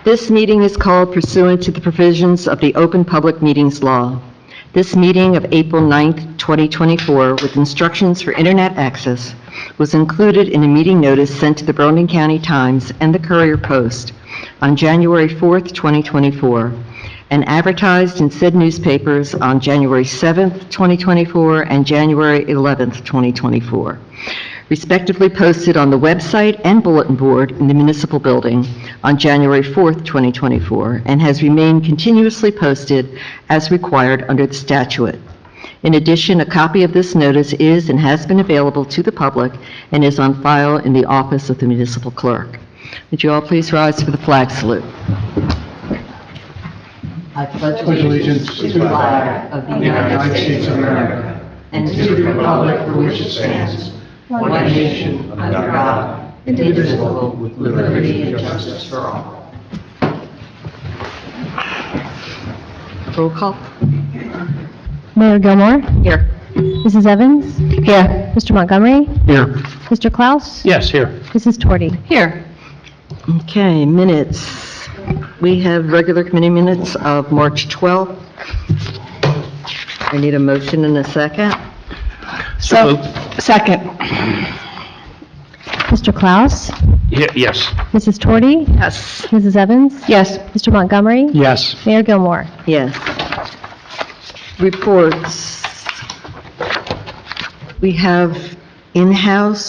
This meeting is called pursuant to the provisions of the Open Public Meetings Law. This meeting of April 9th, 2024, with instructions for internet access, was included in a meeting notice sent to the Burlington County Times and the Courier Post on January 4th, 2024, and advertised in said newspapers on January 7th, 2024, and January 11th, 2024. Respectively posted on the website and bulletin board in the municipal building on January 4th, 2024, and has remained continuously posted as required under the statute. In addition, a copy of this notice is and has been available to the public and is on file in the office of the municipal clerk. Would you all please rise for the flag salute? I pledge allegiance to the flag of the United States of America and to the republic for which it stands, one nation, under God, indivisible, with liberty and justice for all. Roll call. Mayor Gilmore? Here. Mrs. Evans? Here. Mr. Montgomery? Here. Mr. Klaus? Yes, here. Mrs. Torti? Here. Okay, minutes. We have regular committee minutes of March 12th. I need a motion and a second. Second. Mr. Klaus? Yes. Mrs. Torti? Yes. Mrs. Evans? Yes. Mr. Montgomery? Yes. Mayor Gilmore? Yes. Reports. We have in-house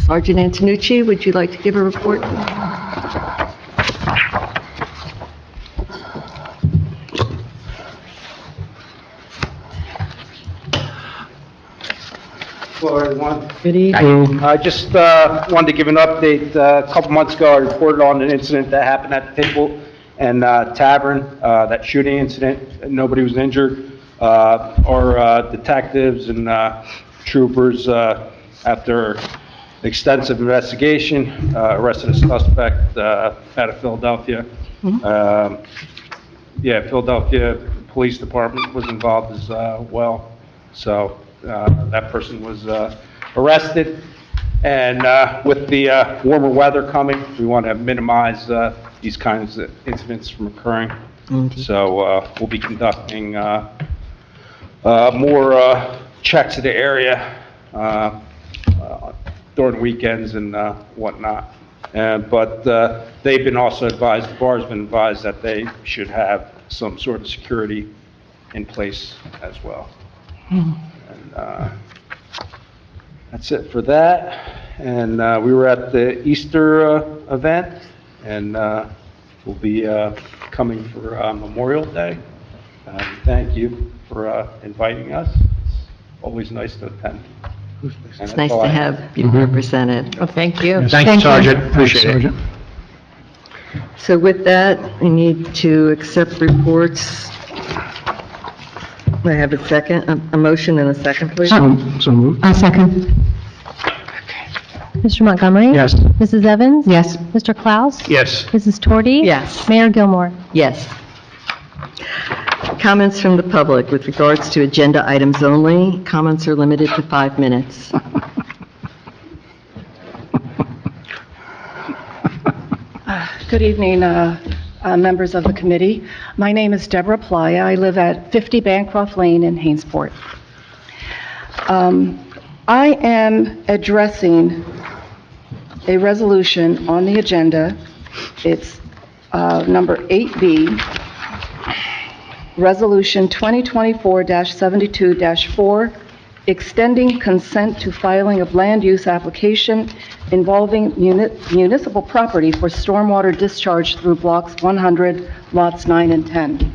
Sergeant Antonucci. Would you like to give a report? Hello, everyone. Good evening. I just wanted to give an update. A couple months ago, I reported on an incident that happened at the Table and Tavern, that shooting incident. Nobody was injured. Our detectives and troopers, after extensive investigation, arrested a suspect out of Philadelphia. Philadelphia Police Department was involved as well. So that person was arrested. And with the warmer weather coming, we want to minimize these kinds of incidents from occurring. So we'll be conducting more checks of the area during weekends and whatnot. But they've been also advised, the bar's been advised that they should have some sort of security in place as well. And that's it for that. And we were at the Easter event, and we'll be coming for Memorial Day. Thank you for inviting us. It's always nice to attend. It's nice to have you represented. Well, thank you. Thank you, Sergeant. Appreciate it. So with that, we need to accept reports. May I have a second, a motion and a second, please? So moved. A second. Mr. Montgomery? Yes. Mrs. Evans? Yes. Mr. Klaus? Yes. Mrs. Torti? Yes. Mayor Gilmore? Yes. Comments from the public with regards to agenda items only. Comments are limited to 5 minutes. Good evening, members of the committee. My name is Deborah Playa. I live at 50 Bancroft Lane in Hainesport. I am addressing a resolution on the agenda. It's number 8B, Resolution 2024-72-4, extending consent to filing of land use application involving municipal property for stormwater discharge through blocks 100, lots 9 and 10.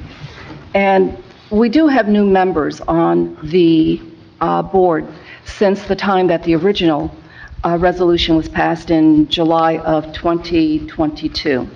And we do have new members on the board since the time that the original resolution was passed in July of 2022.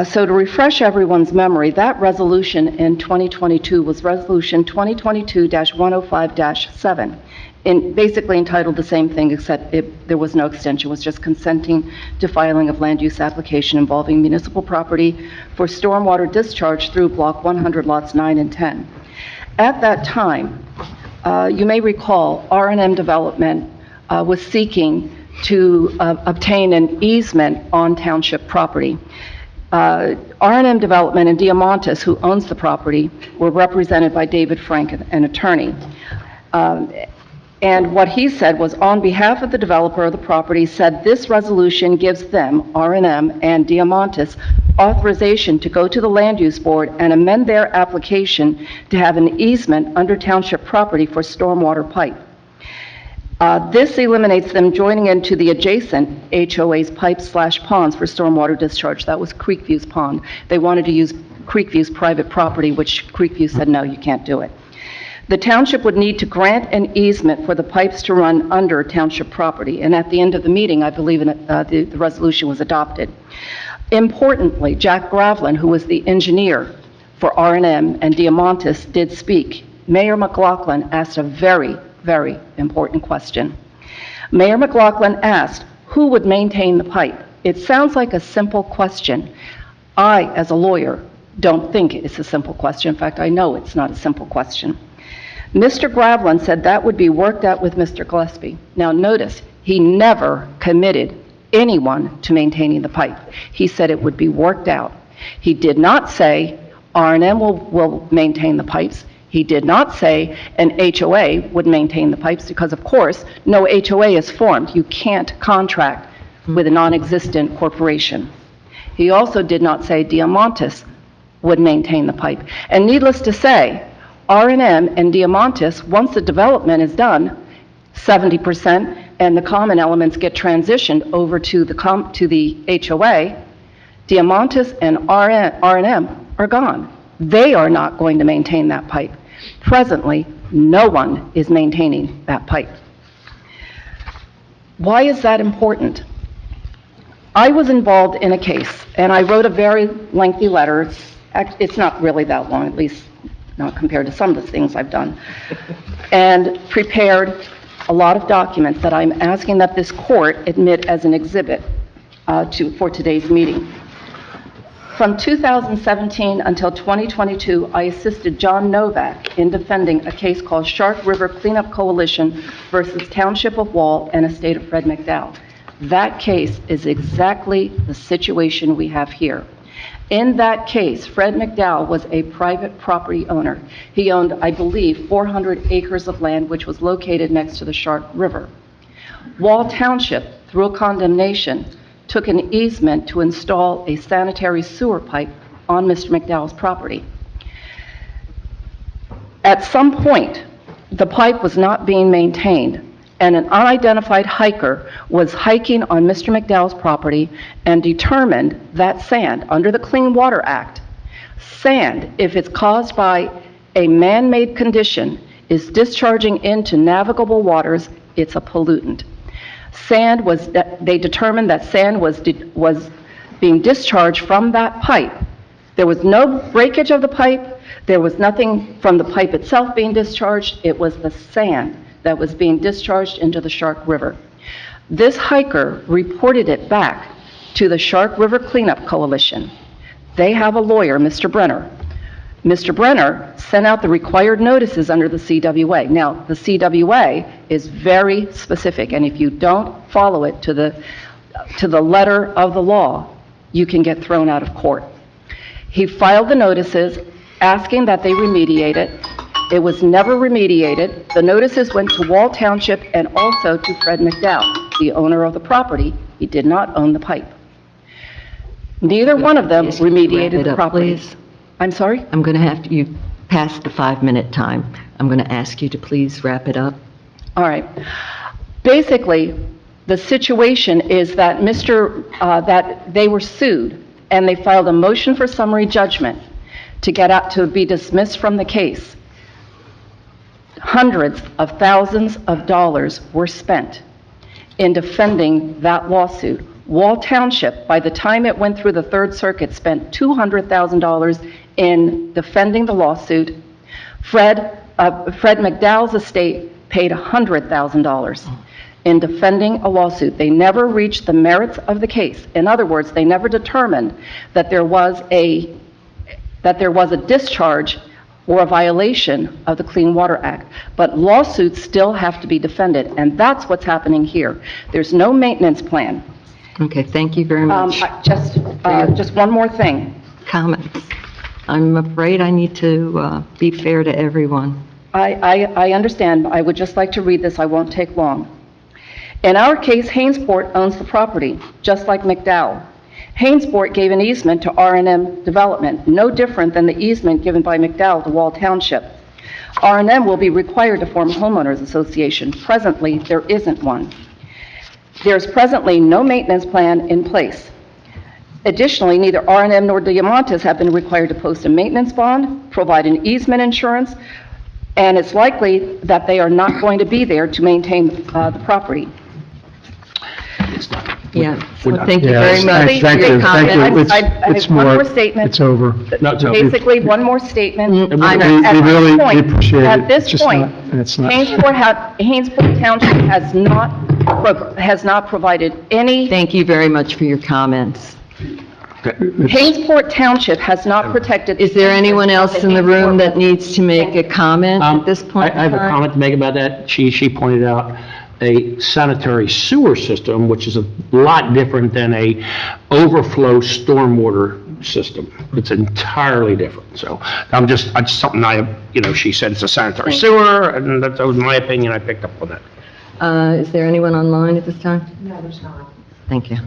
So to refresh everyone's memory, that resolution in 2022 was Resolution 2022-105-7, basically entitled the same thing, except there was no extension. It was just consenting to filing of land use application involving municipal property for stormwater discharge through Block 100, Lots 9 and 10. At that time, you may recall, R&M Development was seeking to obtain an easement on township property. R&M Development and Diamantis, who owns the property, were represented by David Frank, an attorney. And what he said was, on behalf of the developer of the property, said this resolution gives them, R&M and Diamantis, authorization to go to the Land Use Board and amend their application to have an easement under township property for stormwater pipe. This eliminates them joining into the adjacent HOA's pipes/ponds for stormwater discharge. That was Creekview's pond. They wanted to use Creekview's private property, which Creekview said, no, you can't do it. The township would need to grant an easement for the pipes to run under township property, and at the end of the meeting, I believe the resolution was adopted. Importantly, Jack Gravlin, who was the engineer for R&M and Diamantis, did speak. Mayor McLaughlin asked a very, very important question. Mayor McLaughlin asked, who would maintain the pipe? It sounds like a simple question. I, as a lawyer, don't think it's a simple question. In fact, I know it's not a simple question. Mr. Gravlin said that would be worked out with Mr. Gillespie. Now notice, he never committed anyone to maintaining the pipe. He said it would be worked out. He did not say R&M will maintain the pipes. He did not say an HOA would maintain the pipes because, of course, no HOA is formed. You can't contract with a non-existent corporation. He also did not say Diamantis would maintain the pipe. And needless to say, R&M and Diamantis, once the development is done, 70%, and the common elements get transitioned over to the HOA, Diamantis and R&M are gone. They are not going to maintain that pipe. Presently, no one is maintaining that pipe. Why is that important? I was involved in a case, and I wrote a very lengthy letter. It's not really that long, at least not compared to some of the things I've done, and prepared a lot of documents that I'm asking that this court admit as an exhibit for today's meeting. From 2017 until 2022, I assisted John Novak in defending a case called Shark River Cleanup Coalition versus Township of Wall and Estate of Fred McDowell. That case is exactly the situation we have here. In that case, Fred McDowell was a private property owner. He owned, I believe, 400 acres of land, which was located next to the Shark River. Wall Township, through a condemnation, took an easement to install a sanitary sewer pipe on Mr. McDowell's property. At some point, the pipe was not being maintained, and an unidentified hiker was hiking on Mr. McDowell's property and determined that sand, under the Clean Water Act, sand, if it's caused by a man-made condition, is discharging into navigable waters, it's a pollutant. They determined that sand was being discharged from that pipe. There was no breakage of the pipe. There was nothing from the pipe itself being discharged. It was the sand that was being discharged into the Shark River. This hiker reported it back to the Shark River Cleanup Coalition. They have a lawyer, Mr. Brenner. Mr. Brenner sent out the required notices under the CWA. Now, the CWA is very specific, and if you don't follow it to the letter of the law, you can get thrown out of court. He filed the notices asking that they remediate it. It was never remediated. The notices went to Wall Township and also to Fred McDowell, the owner of the property. He did not own the pipe. Neither one of them remediated the property. Please. I'm sorry? I'm going to have to, you passed the 5-minute time. I'm going to ask you to please wrap it up. All right. Basically, the situation is that that they were sued, and they filed a motion for summary judgment to be dismissed from the case. Hundreds of thousands of dollars were spent in defending that lawsuit. Wall Township, by the time it went through the Third Circuit, spent $200,000 in defending the lawsuit. Fred McDowell's estate paid $100,000 in defending a lawsuit. They never reached the merits of the case. In other words, they never determined that there was a discharge or a violation of the Clean Water Act. But lawsuits still have to be defended, and that's what's happening here. There's no maintenance plan. Okay, thank you very much. Just one more thing. Comments? I'm afraid I need to be fair to everyone. I understand. I would just like to read this. I won't take long. In our case, Hainesport owns the property, just like McDowell. Hainesport gave an easement to R&M Development, no different than the easement given by McDowell to Wall Township. R&M will be required to form a homeowners association. Presently, there isn't one. There's presently no maintenance plan in place. Additionally, neither R&M nor Diamantis have been required to post a maintenance bond, provide an easement insurance, and it's likely that they are not going to be there to maintain the property. Yeah, so thank you very Yes, much thank for you, your thank you. comment. It's One more, more statement. it's over. No, it's over. Basically, one more statement. Mm, At We this really point- appreciate it. At this It's just point, not- and it's not- Hainesport Township has not provided any, Thank you very much for your comments. Hainesport Township has not protected. Is there anyone else in the room that needs to make a comment at this point? I have a comment to make about that. She pointed out a sanitary sewer system, which is a lot different than a overflow stormwater system. It's entirely different. So I'm just something she said it's a sanitary sewer, and that was my opinion. I picked up on that. Is there anyone online at this time? No, there's not. Thank you.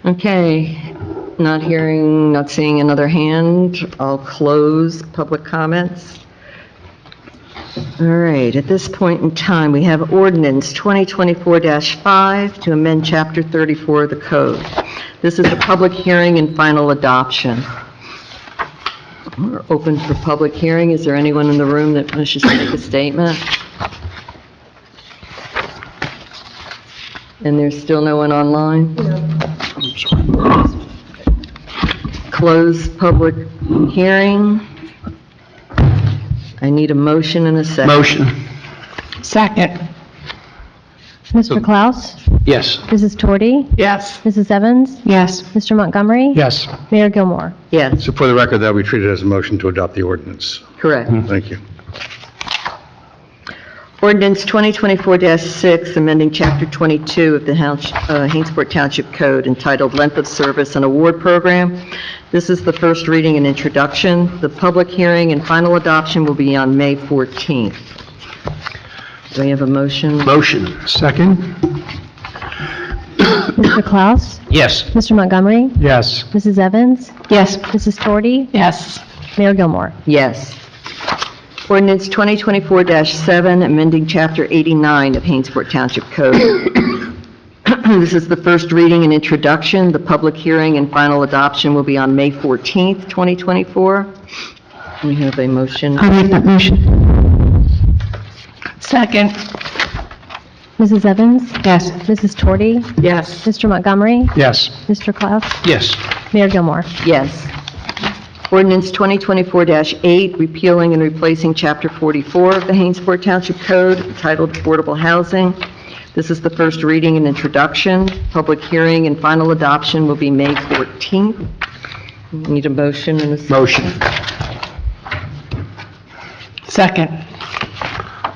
Okay, not seeing another hand. I'll close public comments. All right, at this point in time, we have ordinance 2024-5 to amend Chapter 34 of the code. This is a public hearing and final adoption. We're open for public hearing. Is there anyone in the room that wishes to make a statement? And there's still no one online? Close public hearing. I need a motion and a second. Motion. Second. Mr. Klaus? Yes. Mrs. Torti? Yes. Mrs. Evans? Yes. Mr. Montgomery? Yes. Mayor Gilmore? Yes, So for the record, that we treat it as a motion to adopt the ordinance. correct. Thank you. Ordinance 2024-6, amending Chapter 22 of the Hainesport Township Code entitled Length of Service and Award Program. This is the first reading and introduction. The public hearing and final adoption will be on May 14th. Do we have a motion? Motion. Second? Mr. Klaus? Yes. Mr. Montgomery? Yes. Mrs. Evans? Yes. Mrs. Torti? Yes. Mayor Gilmore? Yes. Ordinance 2024-7, amending Chapter 89 of Hainesport Township Code. This is the first reading and introduction. The public hearing and final adoption will be on May 14th, 2024. We have a motion. I'll make that motion. Second. Mrs. Evans? Yes. Mrs. Torti? Yes. Mr. Montgomery? Yes. Mr. Klaus? Yes. Mayor Gilmore? Yes. Ordinance 2024-8, repealing and replacing Chapter 44 of the Hainesport Township Code entitled Affordable Housing. This is the first reading and introduction. Public hearing and final adoption will be May 14th. Need a motion and a second. Motion. Second.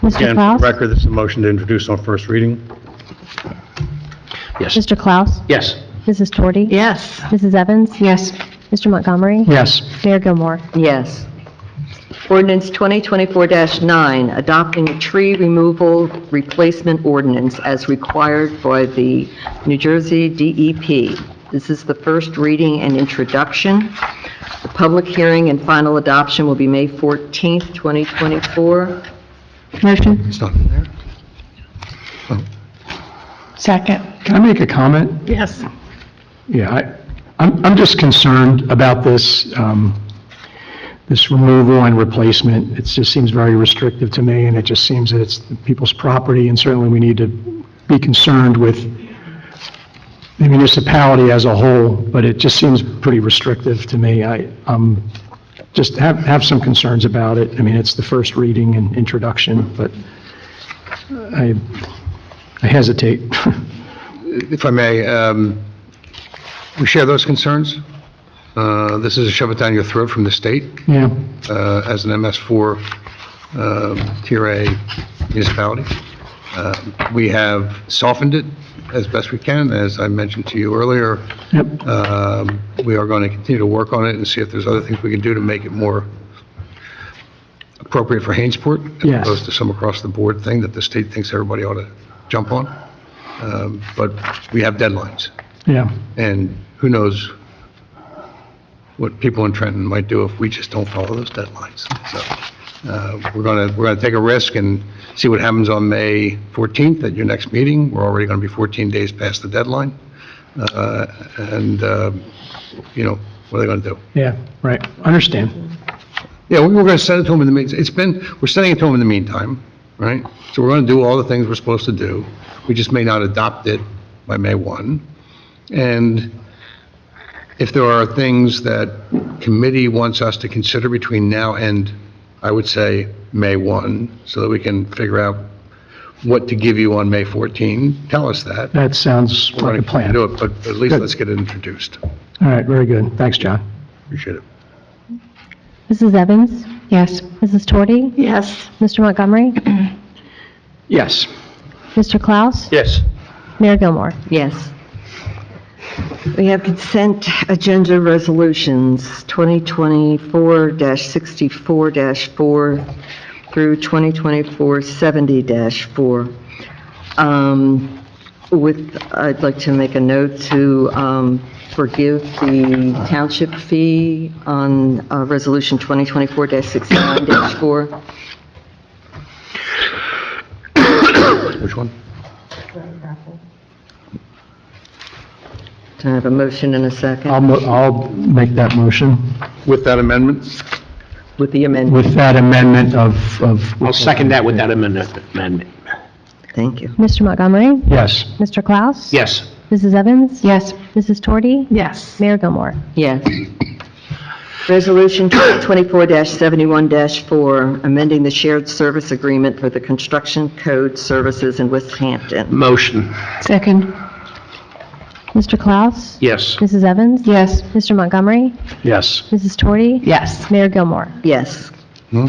Mr. Again, for Klaus? the record, this is a motion to introduce on first reading. Yes. Mr. Klaus? Yes. Mrs. Torti? Yes. Mrs. Evans? Yes. Mr. Montgomery? Yes. Mayor Gilmore? Yes. Ordinance 2024-9, adopting a tree removal replacement ordinance as required by the New Jersey DEP. This is the first reading and introduction. The public hearing and final adoption will be May 14th, 2024. Motion? It's not in there. Second. Can I make a comment? Yes. Yeah, I'm just concerned about this, this removal and replacement. It just seems very restrictive to me, and it just seems that it's people's property, and certainly we need to be concerned with the municipality as a whole, but it just seems pretty restrictive to me. I just have some concerns about it. I mean, it's the first reading and introduction, but I hesitate. If I may, we share those concerns. This is a shove it down your throat from the state Yeah, as an MS4 Tier A municipality. We have softened it as best we can, as I mentioned to you earlier. We are going to continue to work on it and see if there's other things we can do to make it more appropriate for Hainesport, as Yes. opposed to some across-the-board thing that the state thinks everybody ought to jump on. But we have deadlines, Yeah. and who knows what people in Trenton might do if we just don't follow those deadlines. So, we're gonna take a risk and see what happens on May 14th at your next meeting. We're already gonna be 14 days past the deadline. You know, what are they gonna do? Yeah, right. Understand. Yeah, we were gonna send it to them in the we're sending it to them in the meantime, right? So we're gonna do all the things we're supposed to do. We just may not adopt it by May 1. And if there are things that committee wants us to consider between now and, I would say, May 1, so that we can figure out what to give you on May 14, tell us that. That sounds We're like a gonna plan. do it, but at least Good. let's get it introduced. All right, very good. Thanks, John. Appreciate it. Mrs. Evans? Yes. Mrs. Torti? Yes. Mr. Montgomery? Yes. Mr. Klaus? Yes. Mayor Gilmore? Yes. We have consent agenda resolutions 2024-64-4 through 2024-70-4. I'd like to make a note to forgive the township fee on resolution 2024-69-4. Which one? Can I have a motion and a second I'll make that motion With that amendment? with the amendment? with that amendment of... I'll second that with that amendment. Thank you. Mr. Montgomery? Yes. Mr. Klaus? Yes. Mrs. Evans? Yes. Mrs. Torti? Yes. Mayor Gilmore? Yes. Resolution 2024-71-4, amending the shared service agreement for the construction code services in West Hampton. Motion. Second. Mr. Klaus? Yes. Mrs. Evans? Yes. Mr. Montgomery? Yes. Mrs. Torti? Yes. Mayor Gilmore? Yes. Hmm?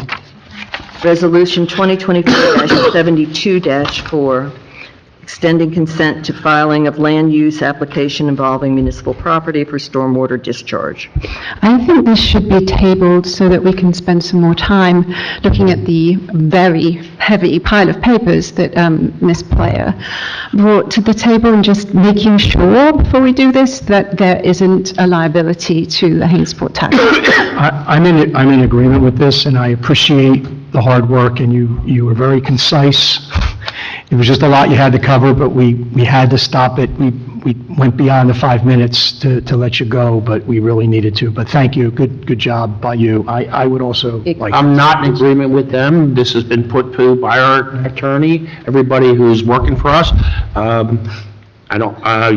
Resolution 2024-72-4, extending consent to filing of land use application involving municipal property for stormwater discharge. I think this should be tabled so that we can spend some more time looking at the very heavy pile of papers that Ms. Player brought to the table and just making sure before we do this that there isn't a liability to the Hainesport tax. I'm in agreement with this, and I appreciate the hard work, and you were very concise. It was just a lot you had to cover, but we had to stop it. We went beyond the 5 minutes to let you go, but we really needed to. But thank you, good job by you. I would also like... I'm not in agreement with them. This has been put to by our attorney, everybody who's working for us.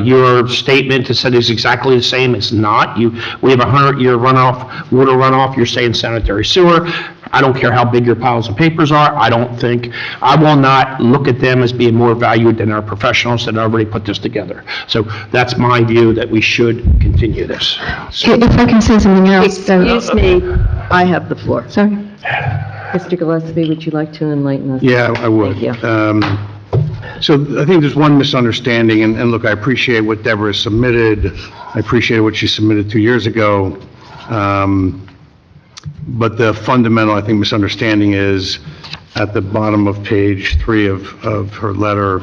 Your statement to said is exactly the same. It's not. We have a 100-year runoff, water runoff. You're saying sanitary sewer. I don't care how big your piles of papers are. I will not look at them as being more valued than our professionals that already put this together. So that's my view, that we should continue this. So, If I can say something else, though. Excuse me, I have the floor. Sorry. Mr. Gillespie, would you like to enlighten us? Yeah, I would. Thank you. So I think there's one misunderstanding, and look, I appreciate what Deborah submitted. I appreciate what she submitted 2 years ago. But the fundamental, I think, misunderstanding is at the bottom of page 3 of her letter,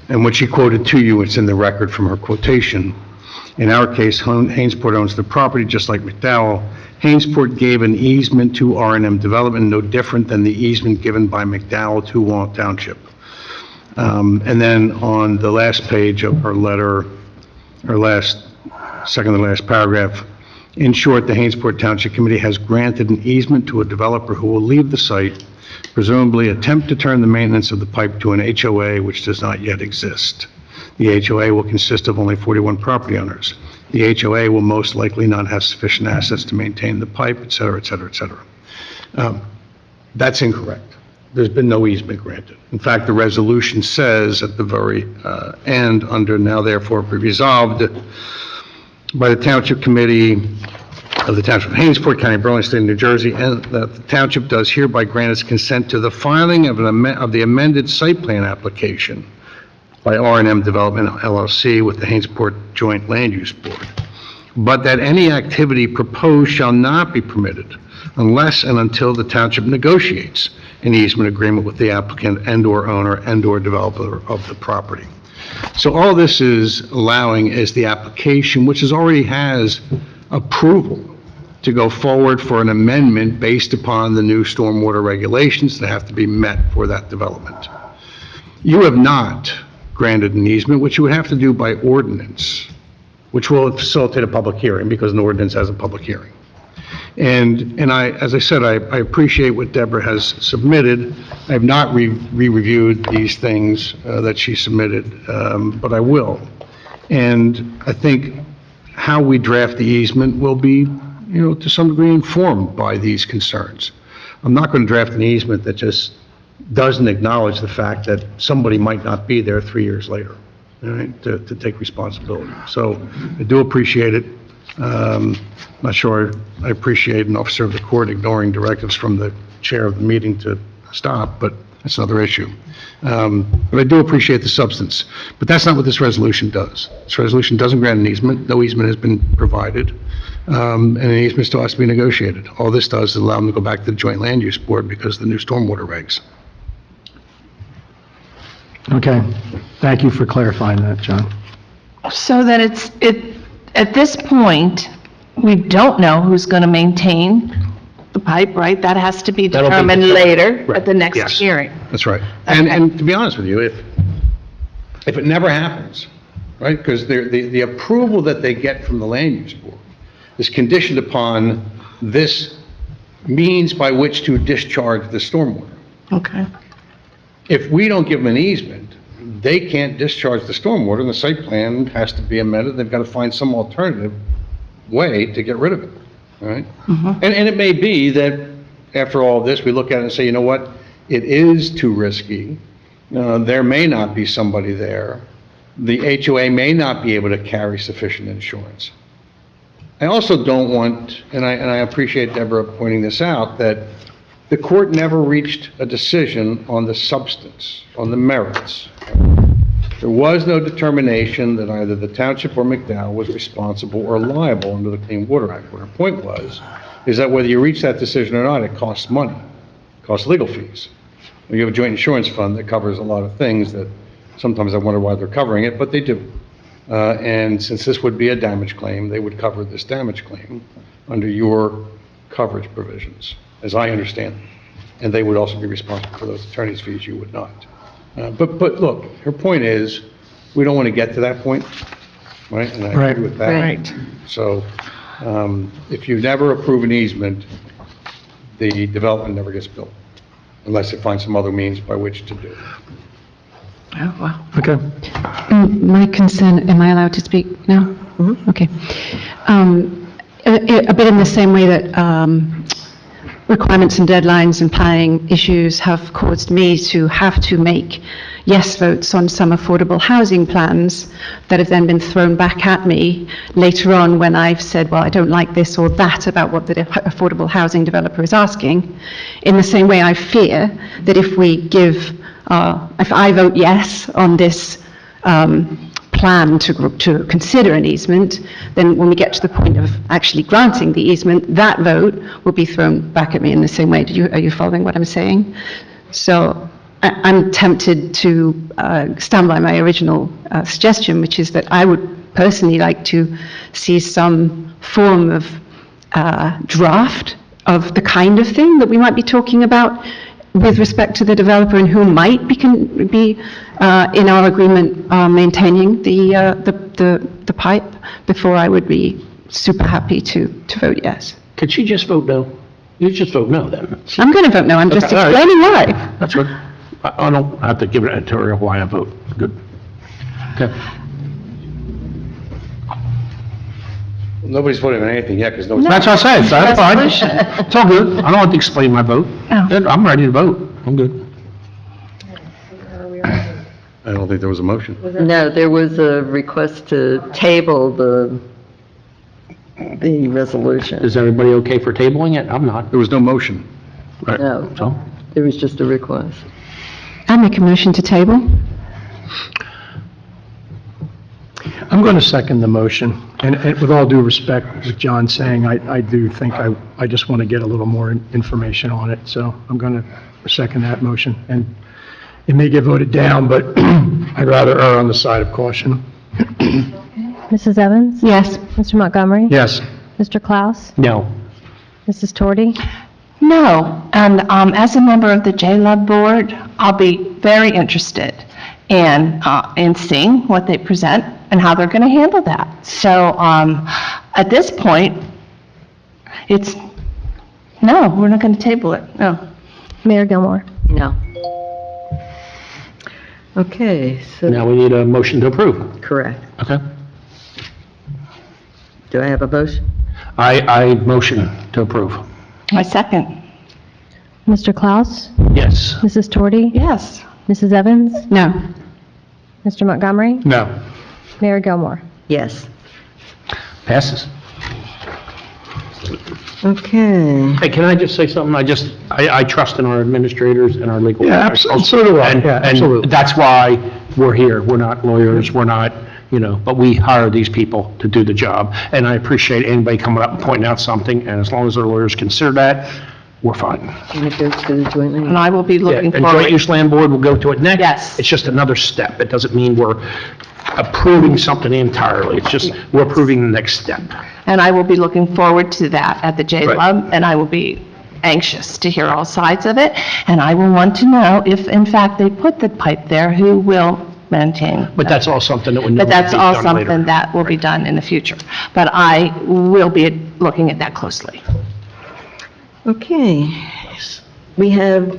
and what she quoted to you, it's in the record from her quotation. In our case, Hainesport owns the property, just like McDowell. Hainesport gave an easement to R&M Development, no different than the easement given by McDowell to Walnut Township. And then on the last page of her letter, second to last paragraph, in short, the Hainesport Township Committee has granted an easement to a developer who will leave the site, presumably attempt to turn the maintenance of the pipe to an HOA, which does not yet exist. The HOA will consist of only 41 property owners. The HOA will most likely not have sufficient assets to maintain the pipe, et cetera, et cetera, et cetera. That's incorrect. There's been no easement granted. In fact, the resolution says at the very end, under now therefore be resolved by the Township Committee, of the Township of Hainesport, County of Berlin, State of New Jersey, and that the Township does hereby grant its consent to the filing of the amended site plan application by R&M Development LLC with the Hainesport Joint Land Use Board, but that any activity proposed shall not be permitted unless and until the Township negotiates an easement agreement with the applicant and/or owner and/or developer of the property. So all this is allowing is the application, which already has approval to go forward for an amendment based upon the new stormwater regulations that have to be met for that development. You have not granted an easement, which you would have to do by ordinance, which will facilitate a public hearing because an ordinance has a public hearing. And I, as I said, I appreciate what Deborah has submitted. I have not re-reviewed these things that she submitted, but I will. And I think how we draft the easement will be, to some degree informed by these concerns. I'm not going to draft an easement that just doesn't acknowledge the fact that somebody might not be there 3 years later, all right, to take responsibility. So I do appreciate it. Not sure I appreciate an officer of the court ignoring directives from the chair of the meeting to stop, but that's another issue. But I do appreciate the substance. But that's not what this resolution does. This resolution doesn't grant an easement. No easement has been provided, and an easement still has to be negotiated. All this does is allow them to go back to the Joint Land Use Board because of the new stormwater regs. Okay, thank you for clarifying that, John. So that at this point, we don't know who's going to maintain the pipe, right? That has to be That'll be determined determined. later Right. at the next Yes. hearing. That's right. And to be honest with you, if it never happens, right, because the approval that they get from the Land Use Board is conditioned upon this means by which to discharge the stormwater. Okay. If we don't give them an easement, they can't discharge the stormwater, and the site plan has to be amended. They've got to find some alternative way to get rid of it, all right? And it may be that after all of this, we look at it and say, you know what, it is too risky. There may not be somebody there. The HOA may not be able to carry sufficient insurance. I also don't want, and I appreciate Deborah pointing this out, that the court never reached a decision on the substance, on the merits. There was no determination that either the township or McDowell was responsible or liable under the Clean Water Act. What her point was, is that whether you reach that decision or not, it costs money, it costs legal fees. You have a joint insurance fund that covers a lot of things that sometimes I wonder why they're covering it, but they do. And since this would be a damage claim, they would cover this damage claim under your coverage provisions, as I understand them. And they would also be responsible for those attorney's fees, you would not. But look, her point is, we don't want to get to that point, right? And I agree with that. Right. So, if you never approve an easement, the development never gets built, unless they find some other means by which to do it. Oh, wow. Okay. My concern, am I allowed to speak now? Okay. A bit in the same way that requirements and deadlines and planning issues have caused me to have to make yes votes on some affordable housing plans that have then been thrown back at me later on when I've said, well, I don't like this or that about what the affordable housing developer is asking. In the same way, I fear that if I vote yes on this plan to consider an easement, then when we get to the point of actually granting the easement, that vote will be thrown back at me in the same way. Are you following what I'm saying? So I'm tempted to stand by my original suggestion, which is that I would personally like to see some form of draft of the kind of thing that we might be talking about with respect to the developer and who might be in our agreement maintaining the pipe before I would be super happy to vote yes. Could she just vote no? You just vote no, then. I'm going to vote no, I'm just Okay, all right. explaining why. That's good. I don't have to give an editorial why I vote. Good. Okay. Nobody's voting on anything yet, because nobody's... That's what I say, so that's fine. It's all good. I don't have to explain my vote. I'm ready to vote. I'm good. I don't think there was a motion. No, there was a request to table the the resolution. Is everybody okay for tabling it? I'm not. There was no motion. Right. No. So, There was just a request. I make a motion to table. I'm going to second the motion. And with all due respect, with John saying, I do think I just want to get a little more information on it. So I'm going to second that motion. And it may get voted down, but I'd rather err on the side of caution. Mrs. Evans? Yes. Mr. Montgomery? Yes. Mr. Klaus? no. Mrs. Torti? No, and as a member of the J-Love Board, I'll be very interested in seeing what they present and how they're going to handle that. So at this point, no, we're not going to table it, no. Mayor Gilmore? No. Okay, so, Now we need a motion to approve. correct. Okay. Do I have a motion? I motion to approve. My second, Mr. Klaus? Yes. Mrs. Torti? yes. Mrs. Evans? No. Mr. Montgomery? No. Mayor Gilmore? Yes. Passes. Okay. Hey, can I just say something? I trust in our administrators and our legal Yeah, professionals. so do I. And- Yeah, absolutely. And that's why we're here. We're not lawyers, we're not, but we hire these people to do the job. And I appreciate anybody coming up and pointing out something, and as long as our lawyers consider that, we're fine. And it goes to the joint And meeting. I will be Yeah, looking and Joint forward. Use Land Board will go to it next. Yes. It's just another step. It doesn't mean we're approving something entirely. It's just, we're approving the next step. And I will be looking forward to that at the J-Lub, and I will be anxious to hear all sides of it. And I will want to know if, in fact, they put the pipe there, who will maintain. But that's all something that would But need to that's be all done later. something that will be done in the future. But I will be looking at that closely. Okay. We have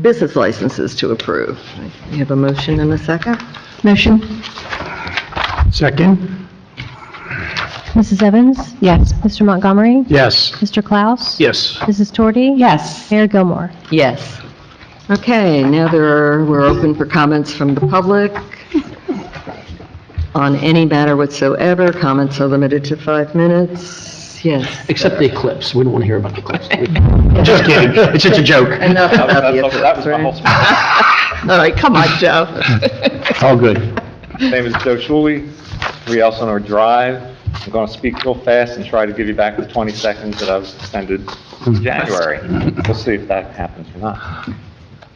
business licenses to approve. We have a motion and a second? Motion? Second? Mrs. Evans? Yes. Mr. Montgomery? Yes. Mr. Klaus? Yes. Mrs. Torti? Yes. Mayor Gilmore? Yes. Okay, now we're open for comments from the public on any matter whatsoever. Comments are limited to 5 minutes. Yes. Except the eclipse. We don't want to hear about the eclipse. Just kidding. It's just a joke. Enough about the That was my whole eclipse, right? All right, come on, Joe. All good. My name is Joe Shuley, 3 Elsinore Drive. I'm going to speak real fast and try to give you back the 20 seconds that I was extended in January. We'll see if that happens or not.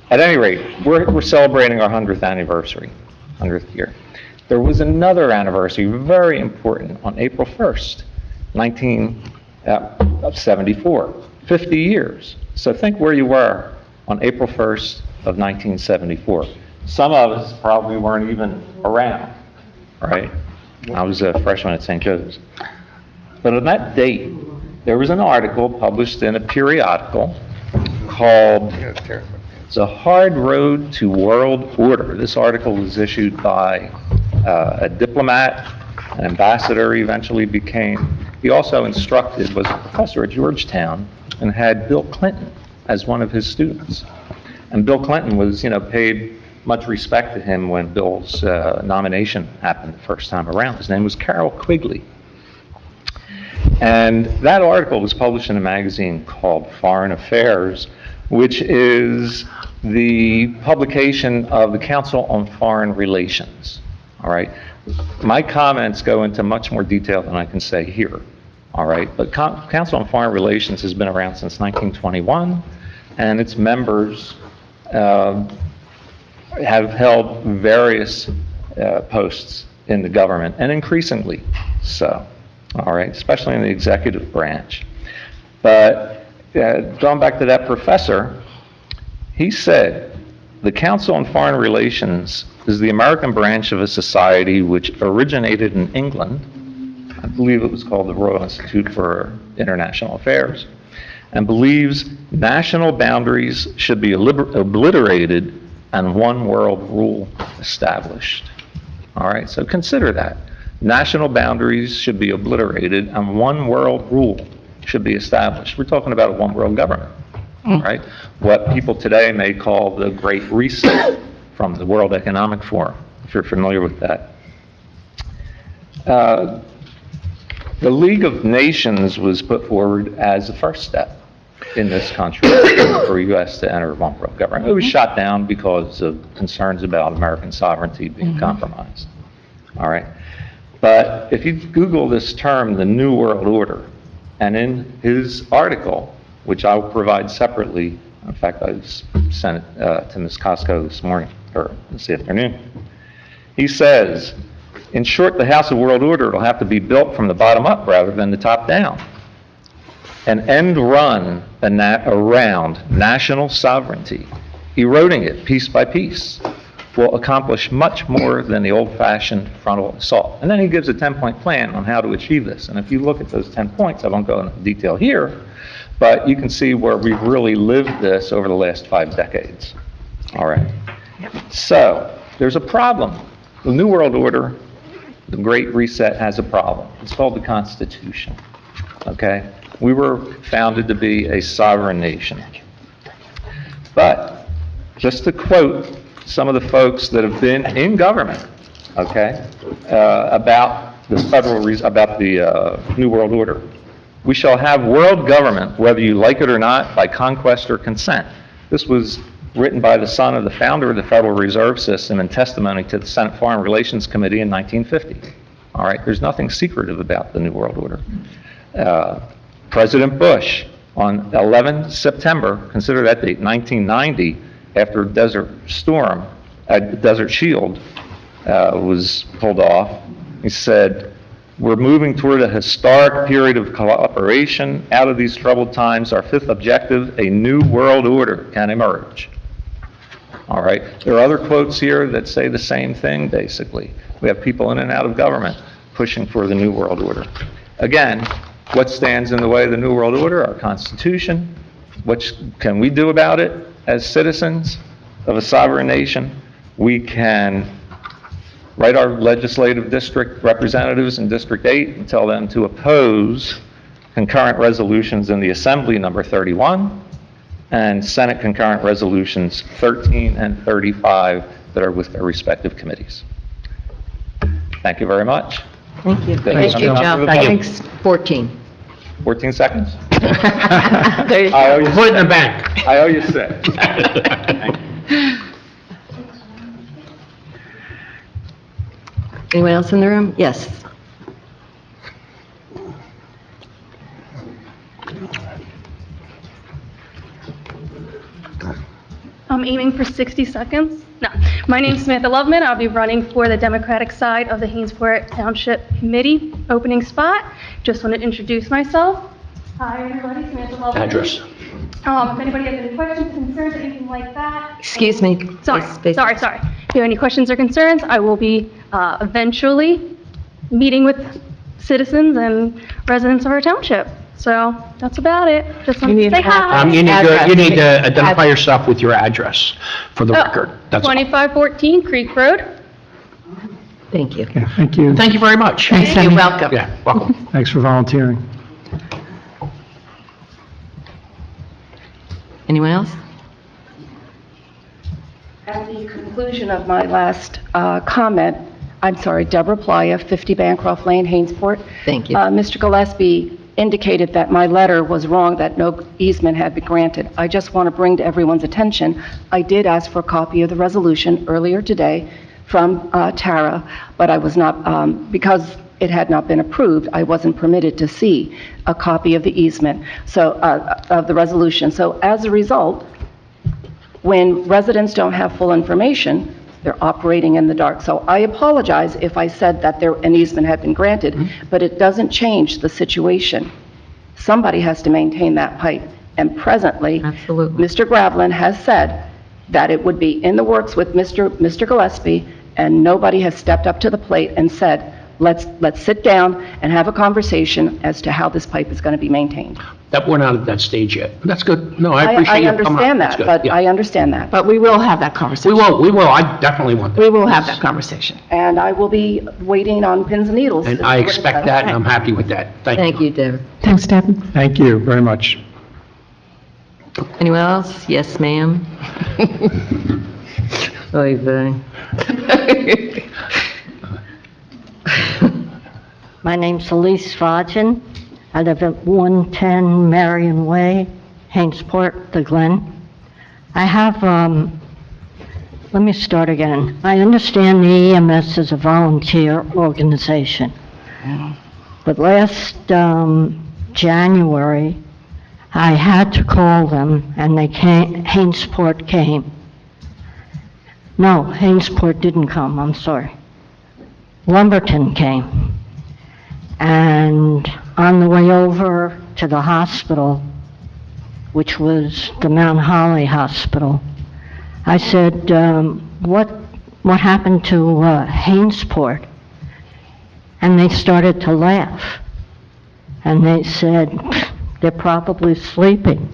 At any rate, we're celebrating our 100th anniversary, 100th year. There was another anniversary, very important, on April 1st, 1974, 50 years. So think where you were on April 1st of 1974. Some of us probably weren't even around, right? I was a freshman at St. Joe's. But on that date, there was an article published in a periodical called "The Hard Road to World Order." This article was issued by a diplomat, an ambassador he eventually became. He also was a professor at Georgetown and had Bill Clinton as one of his students. And Bill Clinton was, paid much respect to him when Bill's nomination happened the first time around. His name was Carroll Quigley. And that article was published in a magazine called Foreign Affairs, which is the publication of the Council on Foreign Relations, all right? My comments go into much more detail than I can say here, all right? But Council on Foreign Relations has been around since 1921, and its members have held various posts in the government, and increasingly so, all right, especially in the executive branch. But going back to that professor, he said, the Council on Foreign Relations is the American branch of a society which originated in England. I believe it was called the Royal Institute for International Affairs, and believes national boundaries should be obliterated and one world rule established. All right, so consider that. National boundaries should be obliterated and one world rule should be established. We're talking about a one world government, right? What people today may call the Great Reset from the World Economic Forum, if you're familiar with that. The League of Nations was put forward as the first step in this country for U.S. to enter one world government. It was shot down because of concerns about American sovereignty being compromised. All right? But if you Google this term, the New World Order, and in his article, which I'll provide separately, in fact, I sent it to Ms. Costco this morning, or this afternoon, he says, in short, the House of World Order will have to be built from the bottom up rather than the top down. An end run around national sovereignty, eroding it piece by piece, will accomplish much more than the old-fashioned frontal assault. And then he gives a 10-point plan on how to achieve this. And if you look at those 10 points, I won't go into detail here, but you can see where we've really lived this over the last 5 decades. All right. So there's a problem. The New World Order, the Great Reset, has a problem. It's called the Constitution. Okay? We were founded to be a sovereign nation. But just to quote some of the folks that have been in government, okay, about the New World Order. We shall have world government, whether you like it or not, by conquest or consent. This was written by the son of the founder of the Federal Reserve System in testimony to the Senate Foreign Relations Committee in 1950. All right, there's nothing secretive about the New World Order. President Bush, on 11 September, consider that date, 1990, after Desert Shield was pulled off, he said, we're moving toward a historic period of cooperation. Out of these troubled times, our 5th objective, a new world order, can emerge. All right. There are other quotes here that say the same thing, basically. We have people in and out of government pushing for the new world order. Again, what stands in the way of the new world order? Our Constitution. What can we do about it as citizens of a sovereign nation? We can write our legislative district representatives in District 8 and tell them to oppose concurrent resolutions in the Assembly number 31 and Senate concurrent resolutions 13 and 35 that are with their respective committees. Thank you very much. Thank you. Thank you, Joe. Thanks. 14. 14 seconds? There you I owe you Put it in the bank. I owe you 6. Anyone else in the room? Yes. I'm aiming for 60 seconds. No. My name's Samantha Loveman. I'll be running for the Democratic side of the Hainesport Township Committee opening spot. Just want to introduce myself. Hi, everybody. Samantha Loveman. Address. If anybody has any questions, concerns, anything like that. Excuse me. Sorry. If you have any questions or concerns, I will be eventually meeting with citizens and residents of our township. So that's about it. Just want to say hi. You need to identify yourself with your address for the record. That's all. 2514 Creek Road. Thank you. Yeah, thank you. Thank you very much. You're welcome. Yeah, welcome. Thanks for volunteering. Anyone else? At the conclusion of my last comment, I'm sorry, Deborah Playa, 50 Bancroft Lane, Hainesport. Thank you. Mr. Gillespie indicated that my letter was wrong, that no easement had been granted. I just want to bring to everyone's attention, I did ask for a copy of the resolution earlier today from Tara, but I was not, because it had not been approved, I wasn't permitted to see a copy of the easement, so, of the resolution. So as a result, when residents don't have full information, they're operating in the dark. So I apologize if I said that an easement had been granted, but it doesn't change the situation. Somebody has to maintain that pipe. And presently, Absolutely. Mr. Gravelin has said that it would be in the works with Mr. Gillespie, and nobody has stepped up to the plate and said, let's sit down and have a conversation as to how this pipe is going to be maintained. That we're not at that stage yet. That's good. No, I appreciate you coming up. I understand That's that, good. but Yeah. I understand that. But we will have that conversation. We will. I definitely want that. We will have that conversation. And I will be waiting on pins and needles. And I expect that, and I'm happy with that. Thank you, Deborah. Thanks, Deb. Thank you very much. Anyone else? Yes, ma'am. Oy vey. My name's Elise Fodgen. I live at 110 Marion Way, Hainesport, the Glen. I have, let me start again. I understand the EMS is a volunteer organization. But last January, I had to call them, and they came, Hainesport came. No, Hainesport didn't come, I'm sorry. Lumberton came. And on the way over to the hospital, which was the Mount Holly Hospital, I said, what happened to Hainesport? And they started to laugh. And they said, they're probably sleeping.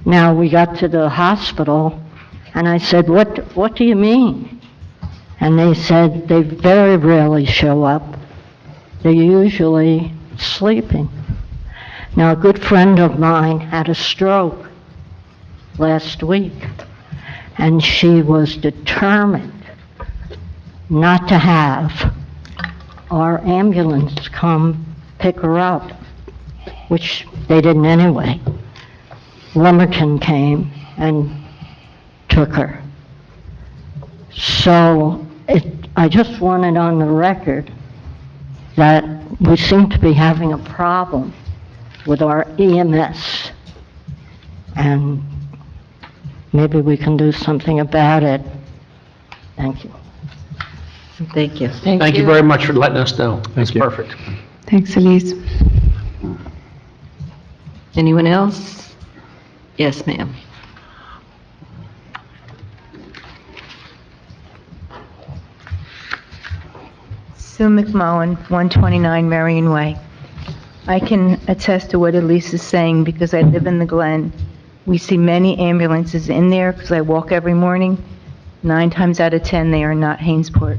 Now, we got to the hospital, and I said, what do you mean? And they said, they very rarely show up. They're usually sleeping. Now, a good friend of mine had a stroke last week, and she was determined not to have our ambulance come pick her up, which they didn't anyway. Lumberton came and took her. So I just wanted on the record that we seem to be having a problem with our EMS, and maybe we can do something about it. Thank you. Thank you. Thank you very much for letting us know. That's perfect. Thanks, Elise. Anyone else? Yes, ma'am. Sue McMullen, 129 Marion Way. I can attest to what Elise is saying because I live in the Glen. We see many ambulances in there because I walk every morning. 9 times out of 10, they are not Hainesport.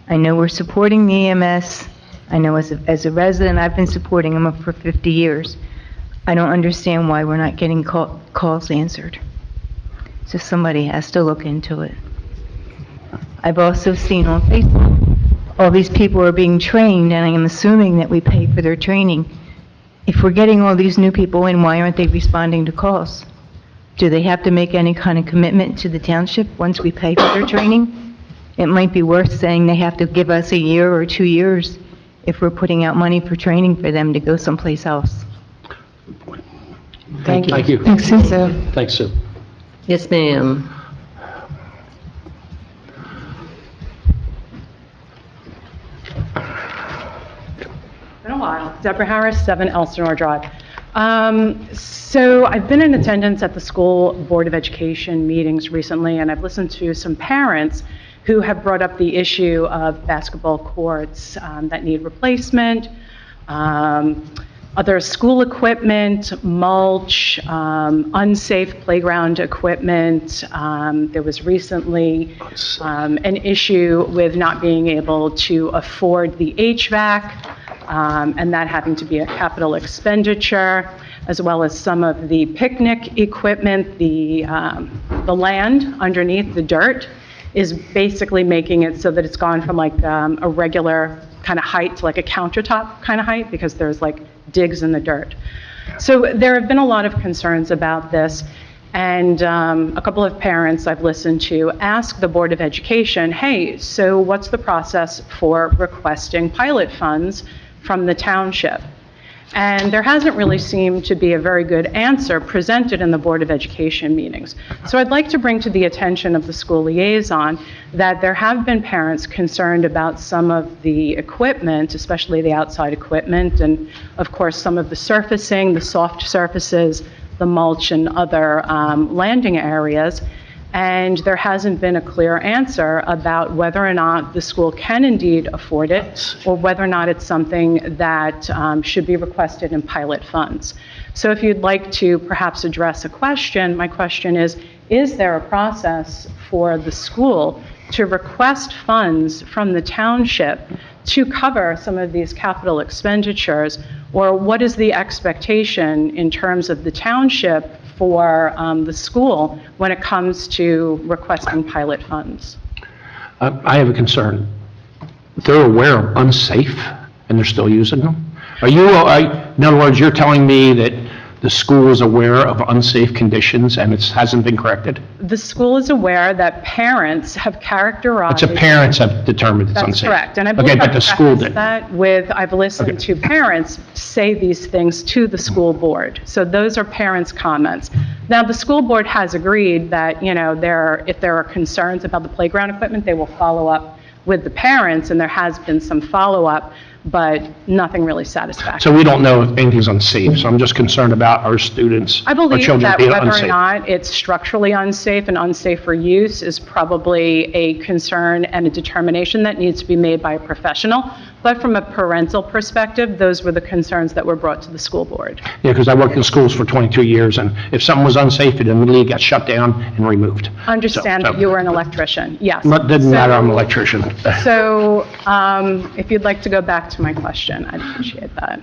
I know we're supporting the EMS. I know as a resident, I've been supporting them for 50 years. I don't understand why we're not getting calls answered. So somebody has to look into it. I've also seen on Facebook, all these people are being trained, and I am assuming that we pay for their training. If we're getting all these new people in, why aren't they responding to calls? Do they have to make any kind of commitment to the township once we pay for their training? It might be worth saying they have to give us a year or 2 years if we're putting out money for training for them to go someplace else. Thank you. Thanks, Sue. Thanks, Sue. Yes, ma'am. Been a while. Deborah Harris, 7 Elsinore Drive. So I've been in attendance at the school Board of Education meetings recently, and I've listened to some parents who have brought up the issue of basketball courts that need replacement, other school equipment, mulch, unsafe playground equipment. There was recently an issue with not being able to afford the HVAC, and that having to be a capital expenditure, as well as some of the picnic equipment. The land underneath, the dirt, is basically making it so that it's gone from like a regular kind of height to like a countertop kind of height, because there's like digs in the dirt. So there have been a lot of concerns about this, and a couple of parents I've listened to ask the Board of Education, hey, so what's the process for requesting pilot funds from the township? And there hasn't really seemed to be a very good answer presented in the Board of Education meetings. So I'd like to bring to the attention of the school liaison that there have been parents concerned about some of the equipment, especially the outside equipment, and of course some of the surfacing, the soft surfaces, the mulch and other landing areas. And there hasn't been a clear answer about whether or not the school can indeed afford it, or whether or not it's something that should be requested in pilot funds. So if you'd like to perhaps address a question, my question is there a process for the school to request funds from the township to cover some of these capital expenditures, or what is the expectation in terms of the township for the school when it comes to requesting pilot funds? I have a concern. they're aware of unsafe and they're still using them? In other words, you're telling me that the school is aware of unsafe conditions and it hasn't been corrected? The school is aware that parents have characterized. It's the parents have determined it's That's unsafe. correct. And I Okay, believe but I've the school prefaced did. that with, I've listened to parents say these things to the school board. So those are parents' comments. Now, the school board has agreed that, if there are concerns about the playground equipment, they will follow up with the parents, and there has been some follow-up, but nothing really satisfactory. So we don't know if anything's unsafe, so I'm just concerned about our students, I our believe children that being whether or unsafe. not it's structurally unsafe and unsafe for use is probably a concern and a determination that needs to be made by a professional. But from a parental perspective, those were the concerns that were brought to the school board. Yeah, because I worked in schools for 22 years, and if something was unsafe, it immediately got shut down and removed. Understand that you were an electrician, yes. It doesn't matter, I'm an electrician. So if you'd like to go back to my question, I'd appreciate that,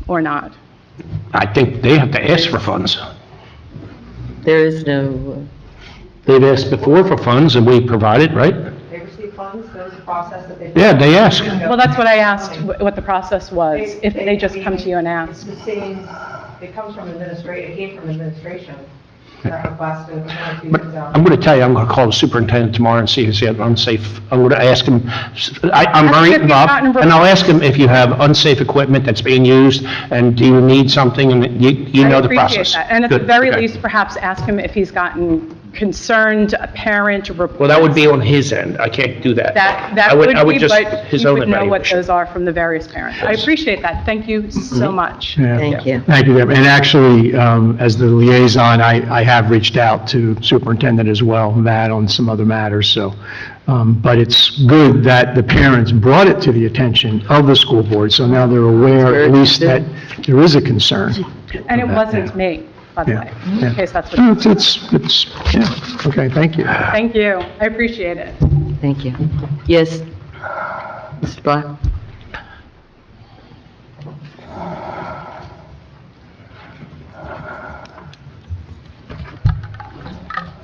or not. I think they have to ask for funds. There is no, They've asked before for funds, and we provided, right? They receive funds, there's a process that they. Yeah, they ask. Well, that's what I asked, what the process was, if they just come to you and ask. It's the same, it comes from administration, it came from administration. Last But I'm going to tell you, I'm going to call the superintendent tomorrow and see if he has unsafe, I'm going to ask him, I'm Ask very if you've involved, gotten and I'll ask him if you have unsafe equipment that's being used, and do you need something, and you know the process. I appreciate that. And at the Good, very okay. least, perhaps ask him if he's gotten concerned parent reports. Well, that would be on his end, I can't do that. That I would I be, just- but his you own would know what evaluation. those are from the various parents. I appreciate that. Thank you so much. thank you. Thank you, Deb. And actually, as the liaison, I have reached out to Superintendent as well, Matt, on some other matters, so. But it's good that the parents brought it to the attention of the school board, so now they're aware at least that there is a concern. And it wasn't me, by the Yeah, way, yeah. in case that's No, what. yeah, okay, thank you. Thank you. I appreciate it. Thank you. Yes, Mr. Black?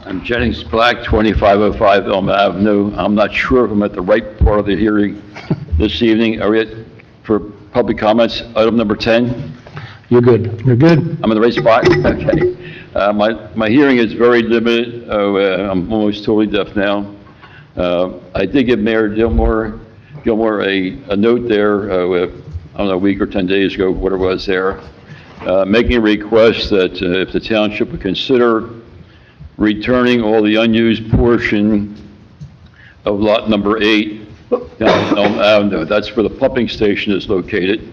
I'm Jennings Black, 2505 Elm Avenue. I'm not sure if I'm at the right part of the hearing this evening. Are we at, for public comments, item number 10? You're good. You're good. I'm in the right spot? Okay. My hearing is very limited. I'm almost totally deaf now. I did give Mayor Gilmore a note there, I don't know, a week or 10 days ago, what it was there, making a request that if the township would consider returning all the unused portion of lot number 8 down Elm Avenue. That's where the pumping station is located.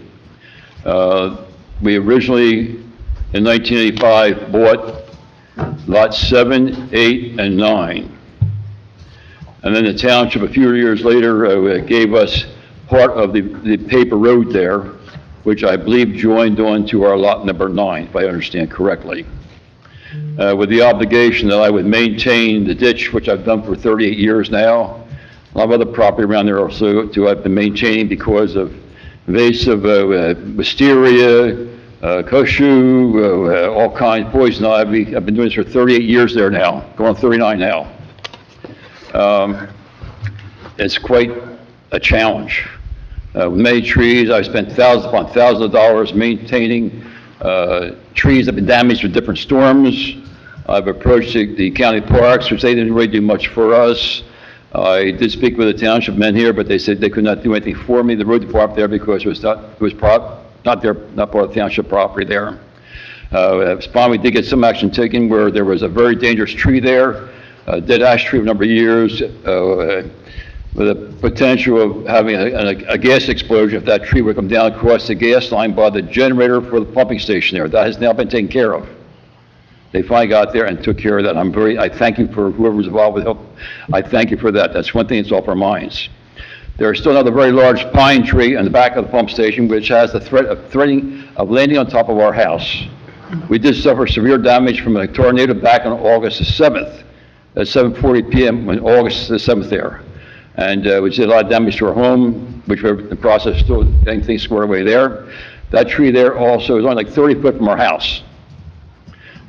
We originally, in 1985, bought lots 7, 8, and 9. And then the township, a few years later, gave us part of the paper road there, which I believe joined on to our lot number 9, if I understand correctly. With the obligation that I would maintain the ditch, which I've done for 38 years now. A lot of other property around there also too I've been maintaining because of invasive wisteria, koshu, all kinds, poison ivy. I've been doing this for 38 years there now, going on 39 now. It's quite a challenge. With many trees, I've spent thousands upon thousands of dollars maintaining trees that have been damaged with different storms. I've approached the county parks, which they didn't really do much for us. I did speak with the township men here, but they said they could not do anything for me, the road department there, because it was not part of the township property there. Finally, we did get some action taken where there was a very dangerous tree there, a dead ash tree for a number of years, with a potential of having a gas explosion if that tree would come down across the gas line by the generator for the pumping station there. That has now been taken care of. They finally got there and took care of that. I thank you for whoever was involved with help. I thank you for that. That's one thing that's off our minds. There is still another very large pine tree in the back of the pump station, which has the threat of landing on top of our house. We did suffer severe damage from a tornado back on August the 7th, at 7:40 p.m. on August the 7th there. And we did a lot of damage to our home, which we're in the process of still getting things squared away there. That tree there also is only like 30 foot from our house.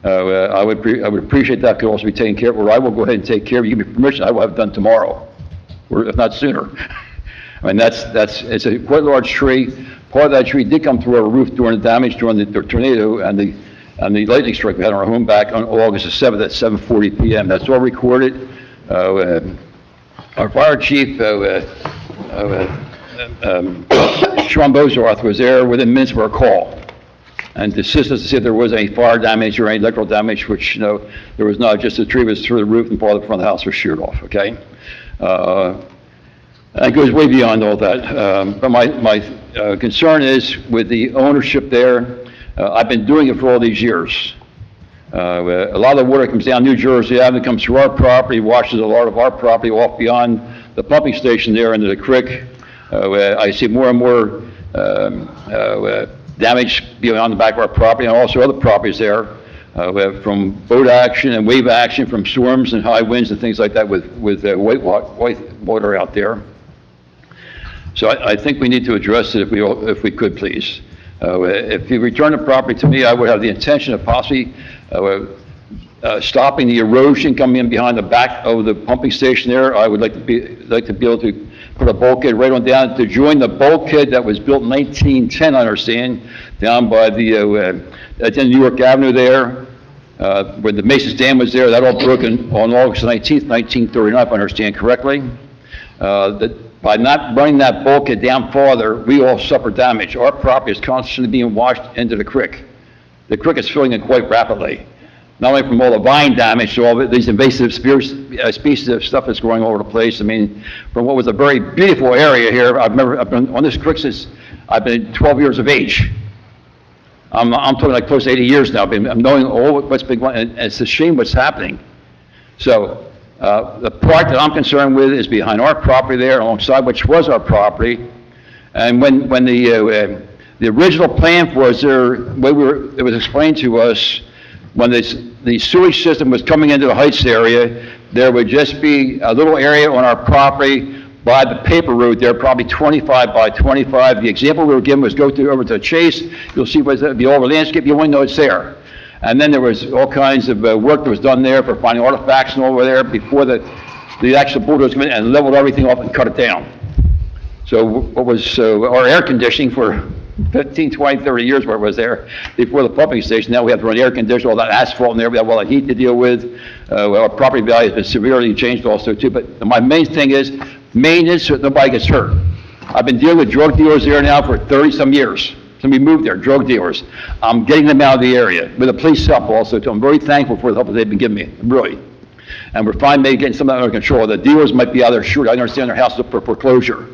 I would appreciate that could also be taken care of, or I will go ahead and take care of it. You give me permission, I will have it done tomorrow, or if not sooner. And it's a quite large tree. Part of that tree did come through our roof during the damage during the tornado and the lightning strike we had on our home back on August the 7th at 7:40 PM. That's all recorded. Our fire chief, Sean Bozarth, was there within minutes of our call and to assist us to see if there was any fire damage or any electrical damage, which, there was not. Just the tree was through the roof and part of the front of the house was sheared off, okay? It goes way beyond all that. But my concern is with the ownership there. I've been doing it for all these years. A lot of the water comes down New Jersey Avenue, comes through our property, washes a lot of our property off beyond the pumping station there into the creek. I see more and more damage beyond the back of our property and also other properties there from boat action and wave action from storms and high winds and things like that with white water out there. So I think we need to address it if we could, please. If you return the property to me, I would have the intention of possibly stopping the erosion coming in behind the back of the pumping station there. I would like to be able to put a bulkhead right on down to join the bulkhead that was built in 1910, I understand, down by the at the end of New York Avenue there, where the Mason's Dam was there. That all broke on August 19th, 1939, if I understand correctly. By not running that bulkhead down farther, we all suffer damage. Our property is constantly being washed into the creek. The creek is filling in quite rapidly, not only from all the vine damage, so all these invasive species of stuff that's growing all over the place. I mean, from what was a very beautiful area here, I've been on this creek since I've been 12 years of age. I'm talking like close to 80 years now. I'm knowing all what's been going on, and it's a shame what's happening. So, the part that I'm concerned with is behind our property there, alongside which was our property. And when the original plan was there, it was explained to us, when the sewage system was coming into the Heights area, there would just be a little area on our property by the paper route there, probably 25 by 25. The example we were given was go over to Chase. You'll see what's the over landscape. You won't know it's there. And then there was all kinds of work that was done there for finding artifacts and over there before the actual bulldozer came in and leveled everything off and cut it down. So what was our air conditioning for 15, 20, 30 years where it was there before the pumping station. Now we have to run air conditioning, all that asphalt in there. We have all that heat to deal with. Our property value has been severely changed also too. But my main thing is maintenance so that nobody gets hurt. I've been dealing with drug dealers there now for 30-some years. Somebody moved there, drug dealers. I'm getting them out of the area with the police help also too. I'm very thankful for the help that they've been giving me, really. And we're finally getting some of that under control. The dealers might be out there shooting. I understand their house is up for foreclosure.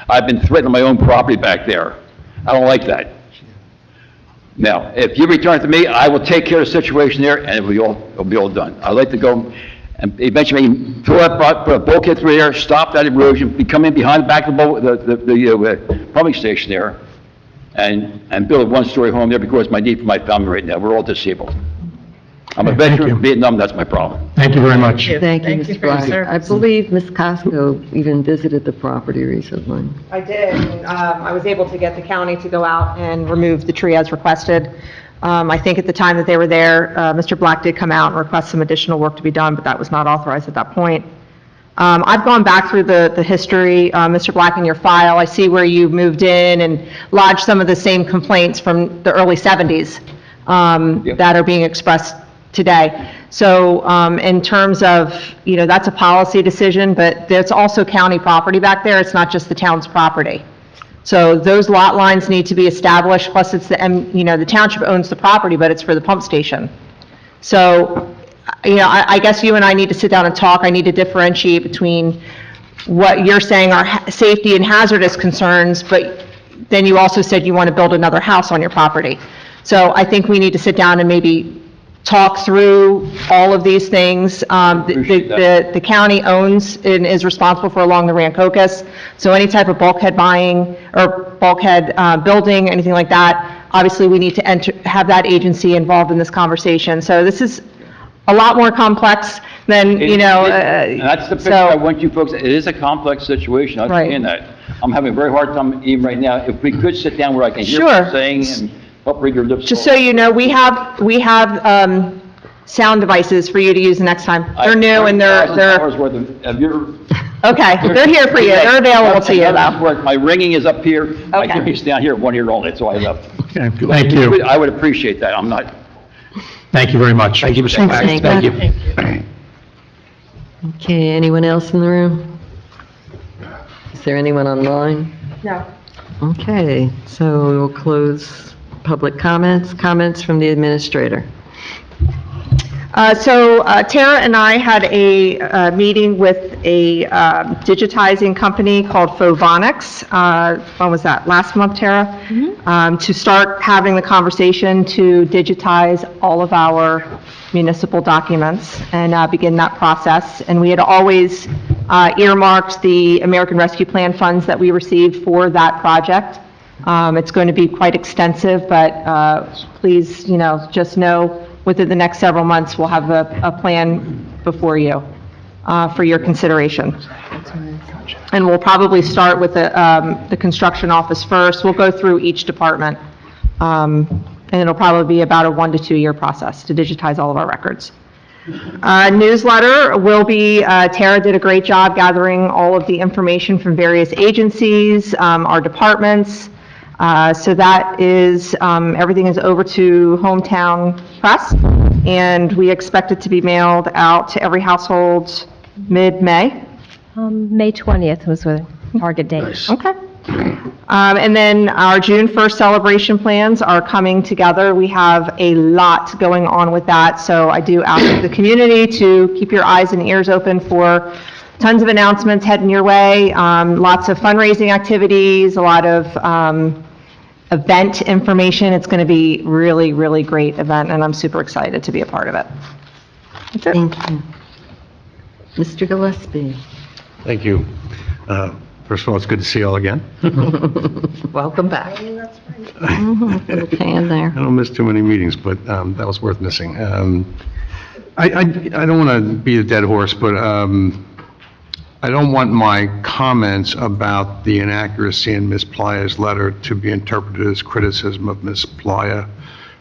I've been threatening my own property back there. I don't like that. Now, if you return it to me, I will take care of the situation there, and it'll be all done. I'd like to go and eventually put a bulkhead through there, stop that erosion, come in behind the back of the pumping station there, and build a one-story home there because it's my need for my family right now. We're all disabled. I'm a veteran from Vietnam, that's my problem. Thank you very much. Thank you, Thank you Mr. for your Black. I service. believe Ms. Costco even visited the property recently. I did. I was able to get the county to go out and remove the tree as requested. I think at the time that they were there, Mr. Black did come out and request some additional work to be done, but that was not authorized at that point. I've gone back through the history, Mr. Black, in your file. I see where you moved in and lodged some of the same complaints from the early 70s that are being expressed today. So in terms of, that's a policy decision, but there's also county property back there. It's not just the town's property. So those lot lines need to be established, plus it's the township owns the property, but it's for the pump station. So, I guess you and I need to sit down and talk. I need to differentiate between what you're saying are safety and hazardous concerns, but then you also said you want to build another house on your property. So I think we need to sit down and maybe talk through all of these things. The county owns and is responsible for along the Rancocas, so any type of bulkhead buying or bulkhead building, anything like that, obviously we need to have that agency involved in this conversation. So this is a lot more complex than, And that's the picture I want you folks, it is a complex situation, I understand that. I'm having a very hard time even right now. If we could sit down where I can hear what you're saying and help read your lips. Just so you know, we have sound devices for you to use the next time. They're new and they're Hours worth of your Okay, they're here for you. They're available to you, though. Work. My ringing is up here. My Okay. computer's down here, one ear only, so I left. Okay, thank you. I would appreciate that. I'm not, Thank you very much. Thank you, Mr. Black. Thanks, Thank you. Okay, anyone else in the room? Is there anyone online? No. Okay, so we'll close public comments. Comments from the administrator. So Tara and I had a meeting with a digitizing company called Phovonics. When was that? Last month, Tara? To start having the conversation to digitize all of our municipal documents and begin that process. And we had always earmarked the American Rescue Plan funds that we received for that project. It's going to be quite extensive, but please, just know within the next several months, we'll have a plan before you for your consideration. And we'll probably start with the construction office first. We'll go through each department. And it'll probably be about a 1 to 2 year process to digitize all of our records. Newsletter will be, Tara did a great job gathering all of the information from various agencies, our departments. So that is, everything is over to Hometown Press, and we expect it to be mailed out to every household mid-May. May 20th was the target date. Okay. And then our June 1st celebration plans are coming together. We have a lot going on with that, so I do ask the community to keep your eyes and ears open for tons of announcements heading your way, lots of fundraising activities, a lot of event information. It's going to be really, really great event, and I'm super excited to be a part of it. That's it. Thank you. Mr. Gillespie. Thank you. First of all, it's good to see you all again. Welcome back. Little tan there. I don't miss too many meetings, but that was worth missing. I don't want to beat a dead horse, but I don't want my comments about the inaccuracy in Ms. Playa's letter to be interpreted as criticism of Ms. Playa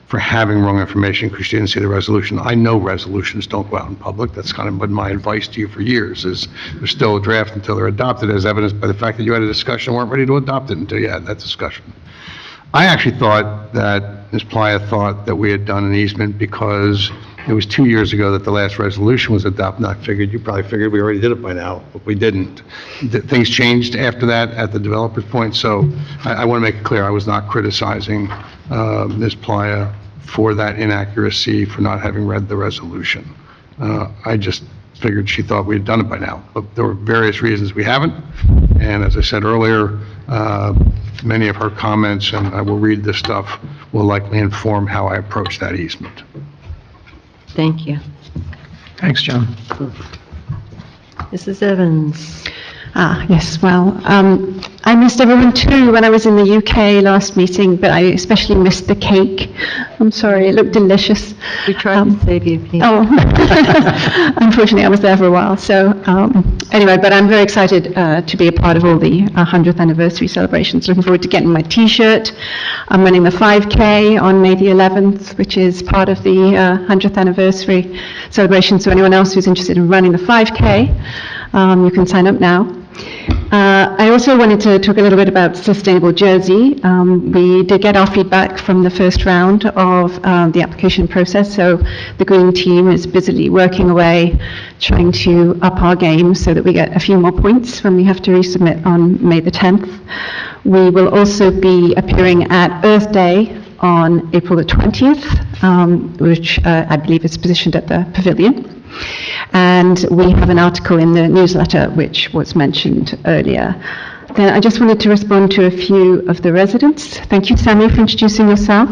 for having wrong information because she didn't see the resolution. I know resolutions don't go out in public. That's kind of been my advice to you for years, is there's still a draft until they're adopted, as evidenced by the fact that you had a discussion and weren't ready to adopt it until you had that discussion. I actually thought that Ms. Playa thought that we had done an easement because it was 2 years ago that the last resolution was adopted. I figured, you probably figured we already did it by now, but we didn't. Things changed after that at the developer's point, so I want to make it clear, I was not criticizing Ms. Playa for that inaccuracy, for not having read the resolution. I just figured she thought we had done it by now, but there were various reasons we haven't, and as I said earlier, many of her comments, and I will read this stuff, will likely inform how I approach that easement. Thank you. Thanks, John. Mrs. Evans. Yes, well, I missed everyone too when I was in the UK last meeting, but I especially missed the cake. I'm sorry, it looked delicious. We tried to save you, Pete. Oh, unfortunately, I was there for a while. So anyway, but I'm very excited to be a part of all the 100th anniversary celebrations. Looking forward to getting my T-shirt. I'm running the 5K on May the 11th, which is part of the 100th anniversary celebration. So anyone else who's interested in running the 5K, you can sign up now. I also wanted to talk a little bit about Sustainable Jersey. We did get our feedback from the first round of the application process, so the Green team is busily working away, trying to up our game so that we get a few more points when we have to resubmit on May the 10th. We will also be appearing at Earth Day on April the 20th, which I believe is positioned at the Pavilion. And we have an article in the newsletter which was mentioned earlier. Then I just wanted to respond to a few of the residents. Thank you, Sammy, for introducing yourself.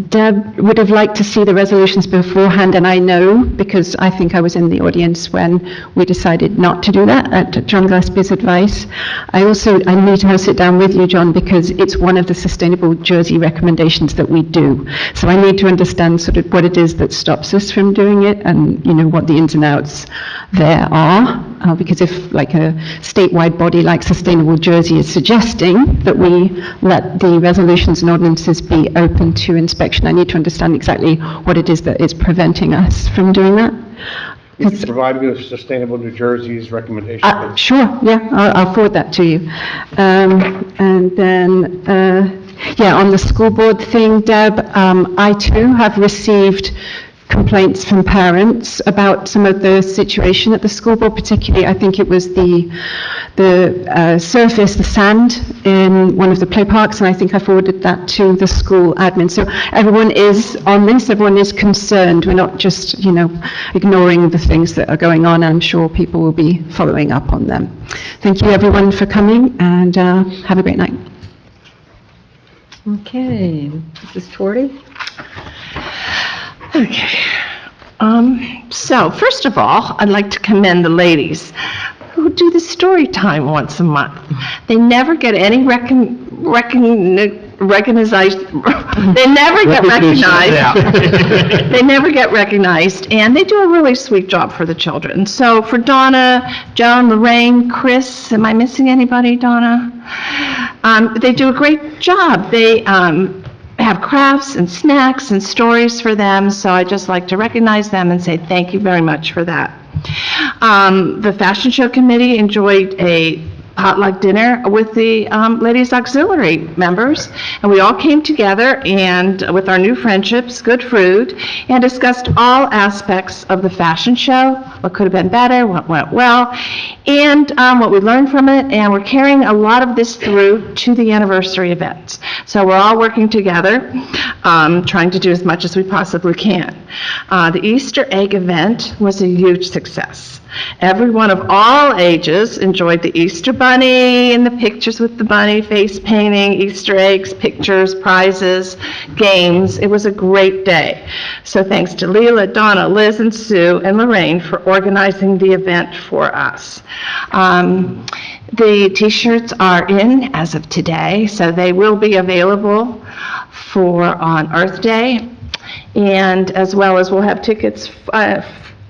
Deb would have liked to see the resolutions beforehand, and I know because I think I was in the audience when we decided not to do that at John Gillespie's advice. I need to sit down with you, John, because it's one of the Sustainable Jersey recommendations that we do. So I need to understand sort of what it is that stops us from doing it and, what the ins and outs there are. Because if like a statewide body like Sustainable Jersey is suggesting that we let the resolutions and ordinances be open to inspection, I need to understand exactly what it is that is preventing us from doing that. Would you provide me with Sustainable New Jersey's recommendation? Sure, yeah, I'll forward that to you. And then, yeah, on the school board thing, Deb, I too have received complaints from parents about some of the situation at the school board, particularly, I think it was the surface, the sand in one of the play parks, and I think I forwarded that to the school admin. So everyone is on this, everyone is concerned. We're not just, ignoring the things that are going on. I'm sure people will be following up on them. Thank you, everyone, for coming, and have a great night. Okay, Mrs. Twardy? Okay. So first of all, I'd like to commend the ladies who do the story time once a month. They never get any recognized. They never get recognized. They never get recognized, and they do a really sweet job for the children. So for Donna, Joan, Lorraine, Chris, am I missing anybody, Donna? They do a great job. They have crafts and snacks and stories for them, so I'd just like to recognize them and say thank you very much for that. The Fashion Show Committee enjoyed a potluck dinner with the Ladies Auxiliary members, and we all came together and with our new friendships, good food, and discussed all aspects of the fashion show, what could have been better, what went well, and what we learned from it, and we're carrying a lot of this through to the anniversary events. So we're all working together, trying to do as much as we possibly can. The Easter egg event was a huge success. Everyone of all ages enjoyed the Easter bunny and the pictures with the bunny, face painting, Easter eggs, pictures, prizes, games. It was a great day. So thanks to Leela, Donna, Liz, and Sue, and Lorraine for organizing the event for us. The t-shirts are in as of today, so they will be available for on Earth Day, and as well as we'll have tickets,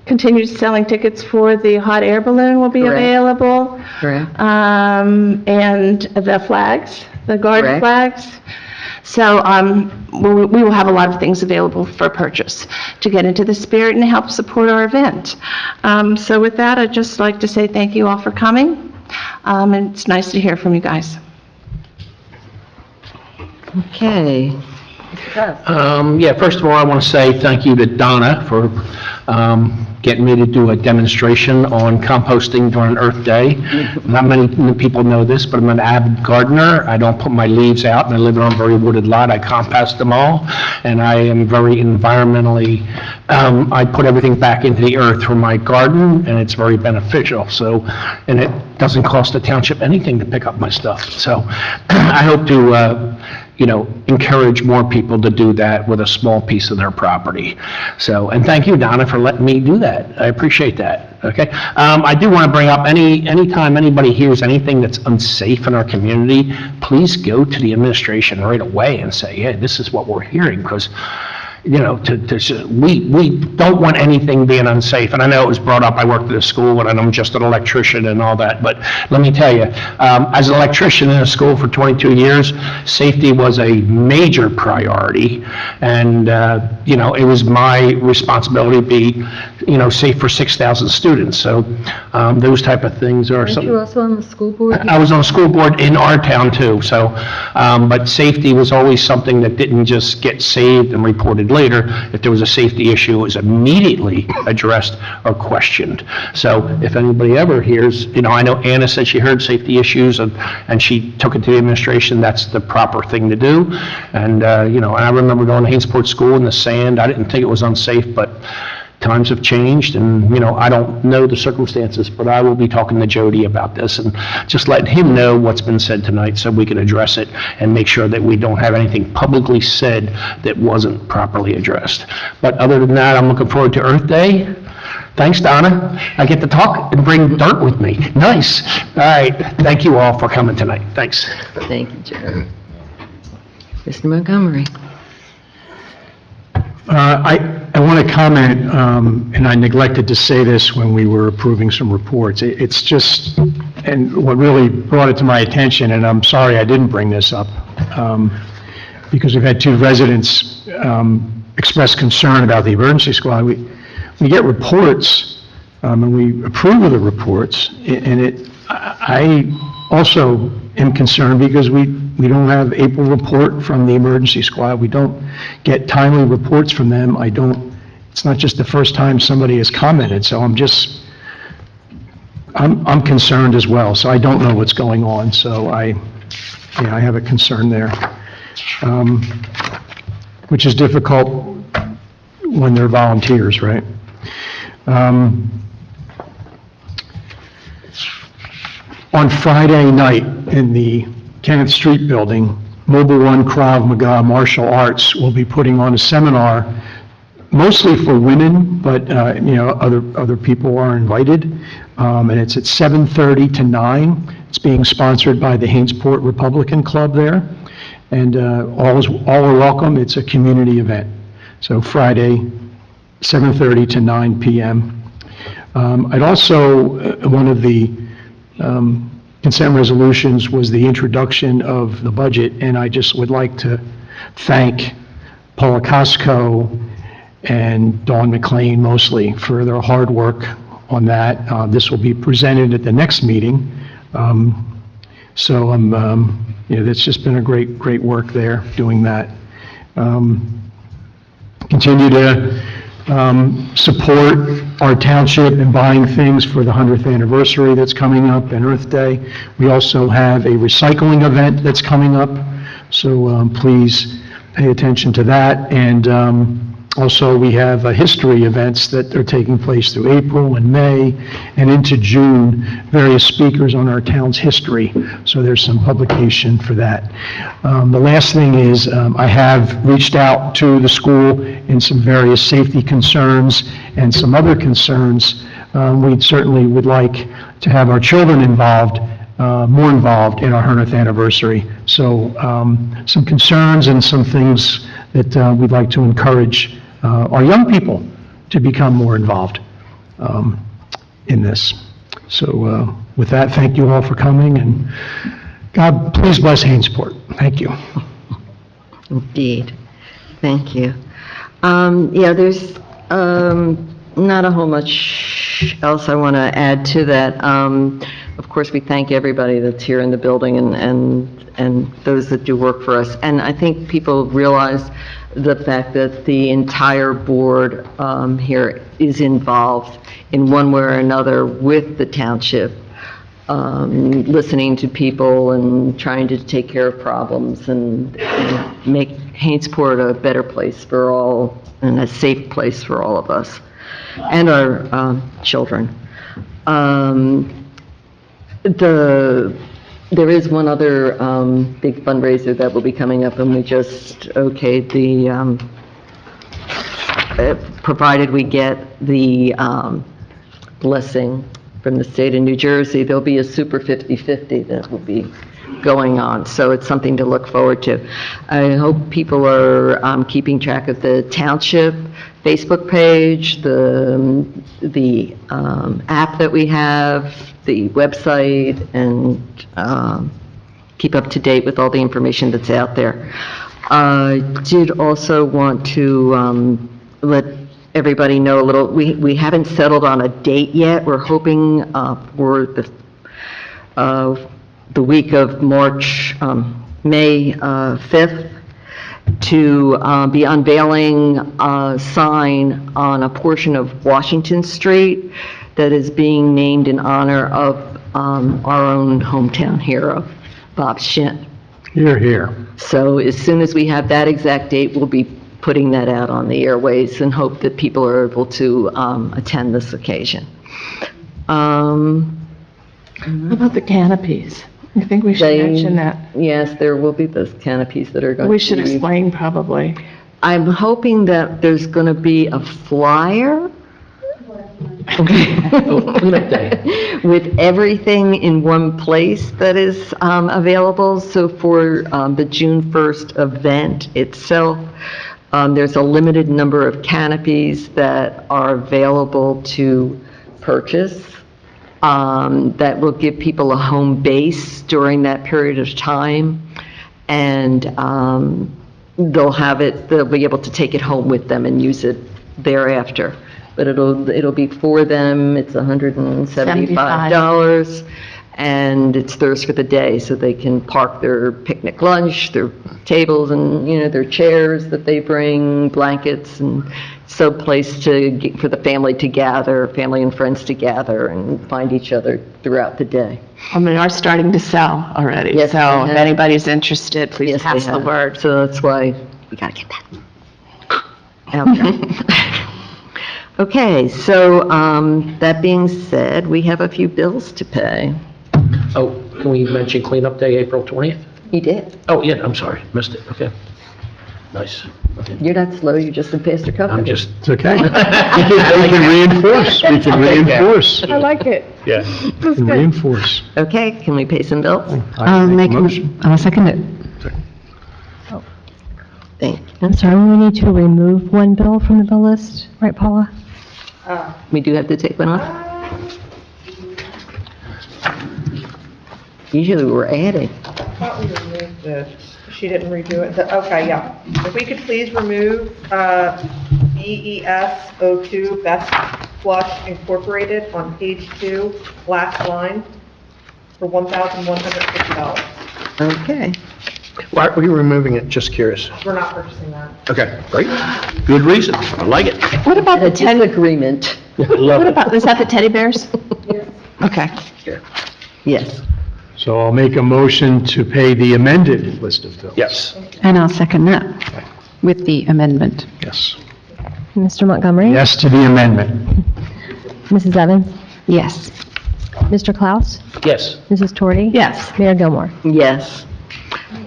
continued selling tickets for the hot air balloon will be Correct. Available. Correct. And the flags, the garden Correct. flags. So we will have a lot of things available for purchase to get into the spirit and help support our event. So with that, I'd just like to say thank you all for coming, and it's nice to hear from you guys. Okay. Yeah, first of all, I want to say thank you to Donna for getting me to do a demonstration on composting during Earth Day. Not many people know this, but I'm an avid gardener. I don't put my leaves out, and I live on a very wooded lot. I compost them all, and I am very environmentally, I put everything back into the earth for my garden, and it's very beneficial. So, and it doesn't cost the township anything to pick up my stuff. So I hope to encourage more people to do that with a small piece of their property. So, and thank you, Donna, for letting me do that. I appreciate that, okay? I do want to bring up, anytime anybody hears anything that's unsafe in our community, please go to the administration right away and say, yeah, this is what we're hearing, because we don't want anything being unsafe. And I know it was brought up, I worked at a school and I'm just an electrician and all that, but let me tell you, as an electrician in a school for 22 years, safety was a major priority. And, it was my responsibility to be, safe for 6,000 students. So those type of things are Aren't something. you also on the school board? I was on a school board in our town too, so, but safety was always something that didn't just get saved and reported later. If there was a safety issue, it was immediately addressed or questioned. So if anybody ever hears, I know Anna said she heard safety issues and she took it to the administration, that's the proper thing to do. And, and I remember going to Hainesport School in the sand, I didn't think it was unsafe, but times have changed, and, I don't know the circumstances, but I will be talking to Jody about this and just letting him know what's been said tonight so we can address it and make sure that we don't have anything publicly said that wasn't properly addressed. But other than that, I'm looking forward to Earth Day. Thanks, Donna. I get to talk and bring dirt with me. Nice. All right. Thank you all for coming tonight. Thanks. Thank you, Jerry. Mr. Montgomery. I want to comment, and I neglected to say this when we were approving some reports. It's just, and what really brought it to my attention, and I'm sorry I didn't bring this up, because we've had two residents express concern about the emergency squad. We get reports and we approve of the reports, and I also am concerned because we don't have April report from the emergency squad. We don't get timely reports from them. It's not just the first time somebody has commented, so I'm concerned as well, so I don't know what's going on, so I have a concern there, which is difficult when they're volunteers, right? On Friday night in the Kenneth Street Building, Mobile One Krav Maga Martial Arts will be putting on a seminar, mostly for women, but, other people are invited. And it's at 7:30 to 9. It's being sponsored by the Hainesport Republican Club there. And all are welcome. It's a community event. So Friday, 7:30 to 9 p.m. I'd also, one of the consent resolutions was the introduction of the budget, and I just would like to thank Paula Costco and Dawn McLean mostly for their hard work on that. This will be presented at the next meeting. So that's just been a great work there, doing that. Continue to support our township in buying things for the 100th anniversary that's coming up and Earth Day. We also have a recycling event that's coming up, so please pay attention to that. And also, we have history events that are taking place through April and May and into June, various speakers on our town's history, so there's some publication for that. The last thing is, I have reached out to the school in some various safety concerns and some other concerns. We certainly would like to have our children involved, more involved in our 100th anniversary. So some concerns and some things that we'd like to encourage our young people to become more involved in this. So with that, thank you all for coming, and God please bless Hainesport. Thank you. Indeed. Thank you. There's not a whole much else I want to add to that. Of course, we thank everybody that's here in the building and those that do work for us. And I think people realize the fact that the entire board here is involved in one way or another with the township, listening to people and trying to take care of problems and make Hainesport a better place for all and a safe place for all of us and our children. There is one other big fundraiser that will be coming up, and we just okayed the, provided we get the blessing from the state of New Jersey, there'll be a Super 50/50 that will be going on, so it's something to look forward to. I hope people are keeping track of the Township Facebook page, the app that we have, the website, and keep up to date with all the information that's out there. I did also want to let everybody know a little, we haven't settled on a date yet. We're hoping for the week of May 5th, to be unveiling a sign on a portion of Washington Street that is being named in honor of our own hometown hero, Bob Shinn. Hear, hear. So as soon as we have that exact date, we'll be putting that out on the airways and hope that people are able to attend this occasion. How about the canopies? I think we should mention that. Yes, there will be those canopies that are going to be. We should explain probably. I'm hoping that there's going to be a flyer with everything in one place that is available. So for the June 1st event itself, there's a limited number of canopies that are available to purchase. That will give people a home base during that period of time, and they'll be able to take it home with them and use it thereafter. but it'll be for them. It's $175. And it's theirs for the day, so they can park their picnic lunch, their tables and, their chairs that they bring, blankets, and so place for the family to gather, family and friends to gather and find each other throughout the day. I mean, are starting to sell already. Yes, So they if have. anybody's interested, please Yes, they pass the have. word. So that's why we gotta get that out there. Okay, so, that being said, we have a few bills to pay. Oh, can we mention cleanup day, April 20th? You did. Oh, yeah, I'm sorry, missed it, okay. Nice. Okay. You're not slow, you just passed your cup. I'm just, It's okay. We can reinforce, we can reinforce. I like it. yeah. We can reinforce. Okay, can we pay some bills? I'll make a motion. I'll second it. Thank you. I'm sorry, we need to remove one bill from the bill list, right, Paula? We do have to take one off? Usually we're adding. I thought we removed this. She didn't redo it. Okay, yeah. If we could please remove BES 02 Best Flush Incorporated on page 2, last line, for $1,150. Okay. Why are we removing it? Just curious. We're not purchasing that. Okay, great. Good reason. I like it. What about A the disagreement. Love what it. about, is that the teddy bears? Yes. Okay. Yes. So I'll make a motion to pay the amended list of bills. Yes. And I'll second that with the amendment. Yes. Mr. Montgomery? Yes to the amendment. Mrs. Evans? Yes. Mr. Klaus? Yes. Mrs. Torti? Yes. Mayor Gilmore? Yes.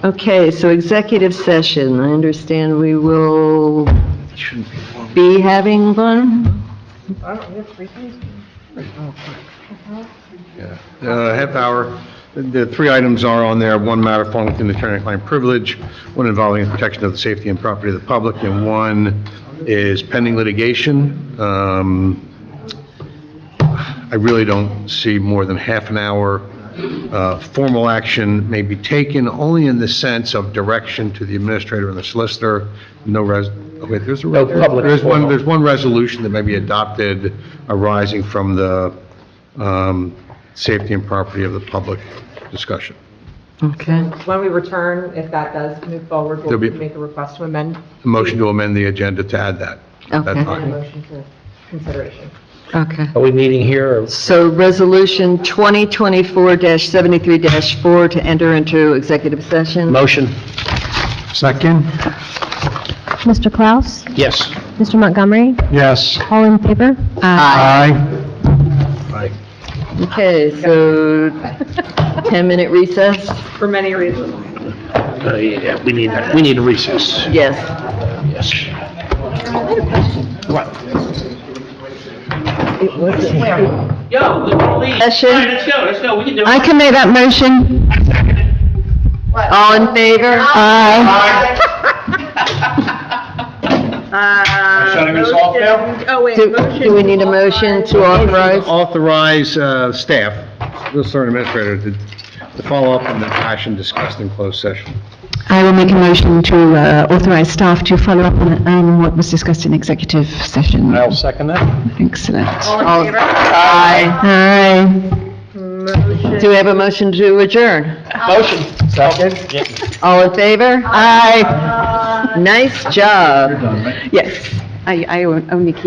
Okay, so executive session. I understand we will be having one? I don't, we have 3 things. Half hour. The 3 items are on there. 1 matter falling within the attorney-client privilege, 1 involving the protection of the safety and property of the public, and 1 is pending litigation. I really don't see more than half an hour. Formal action may be taken only in the sense of direction to the administrator and the solicitor. No public there's one resolution that may be adopted arising from the safety and property of the public discussion. Okay. When we return, if that does move forward, we'll There'll be- make a request to amend. A motion to amend the agenda to add that. Okay. That's And a fine. motion to consideration. Okay. Are we meeting here? Or- So Resolution 2024-73-4 to enter into executive session. Motion? Second? Mr. Klaus? Yes. Mr. Montgomery? Yes. All in favor? Aye. Aye. Okay, so 10-minute recess? For many reasons. Yeah, we need a recess. Yes. Yes. What? It wasn't. Yo, leave. Session. Let's go, we can do it. I can make that motion. All in favor? Aye. Shutting us off now? Oh, wait, Do we need a motion to authorize? Authorize staff, the administrator, to follow up on the action discussed in closed session. I will make a motion to authorize staff to follow up on what was discussed in executive session. I'll second that. Excellent. all in favor? Aye. Aye. Do we have a motion to adjourn? Motion. Second. All in favor? Aye. Nice job. Yes. I only keep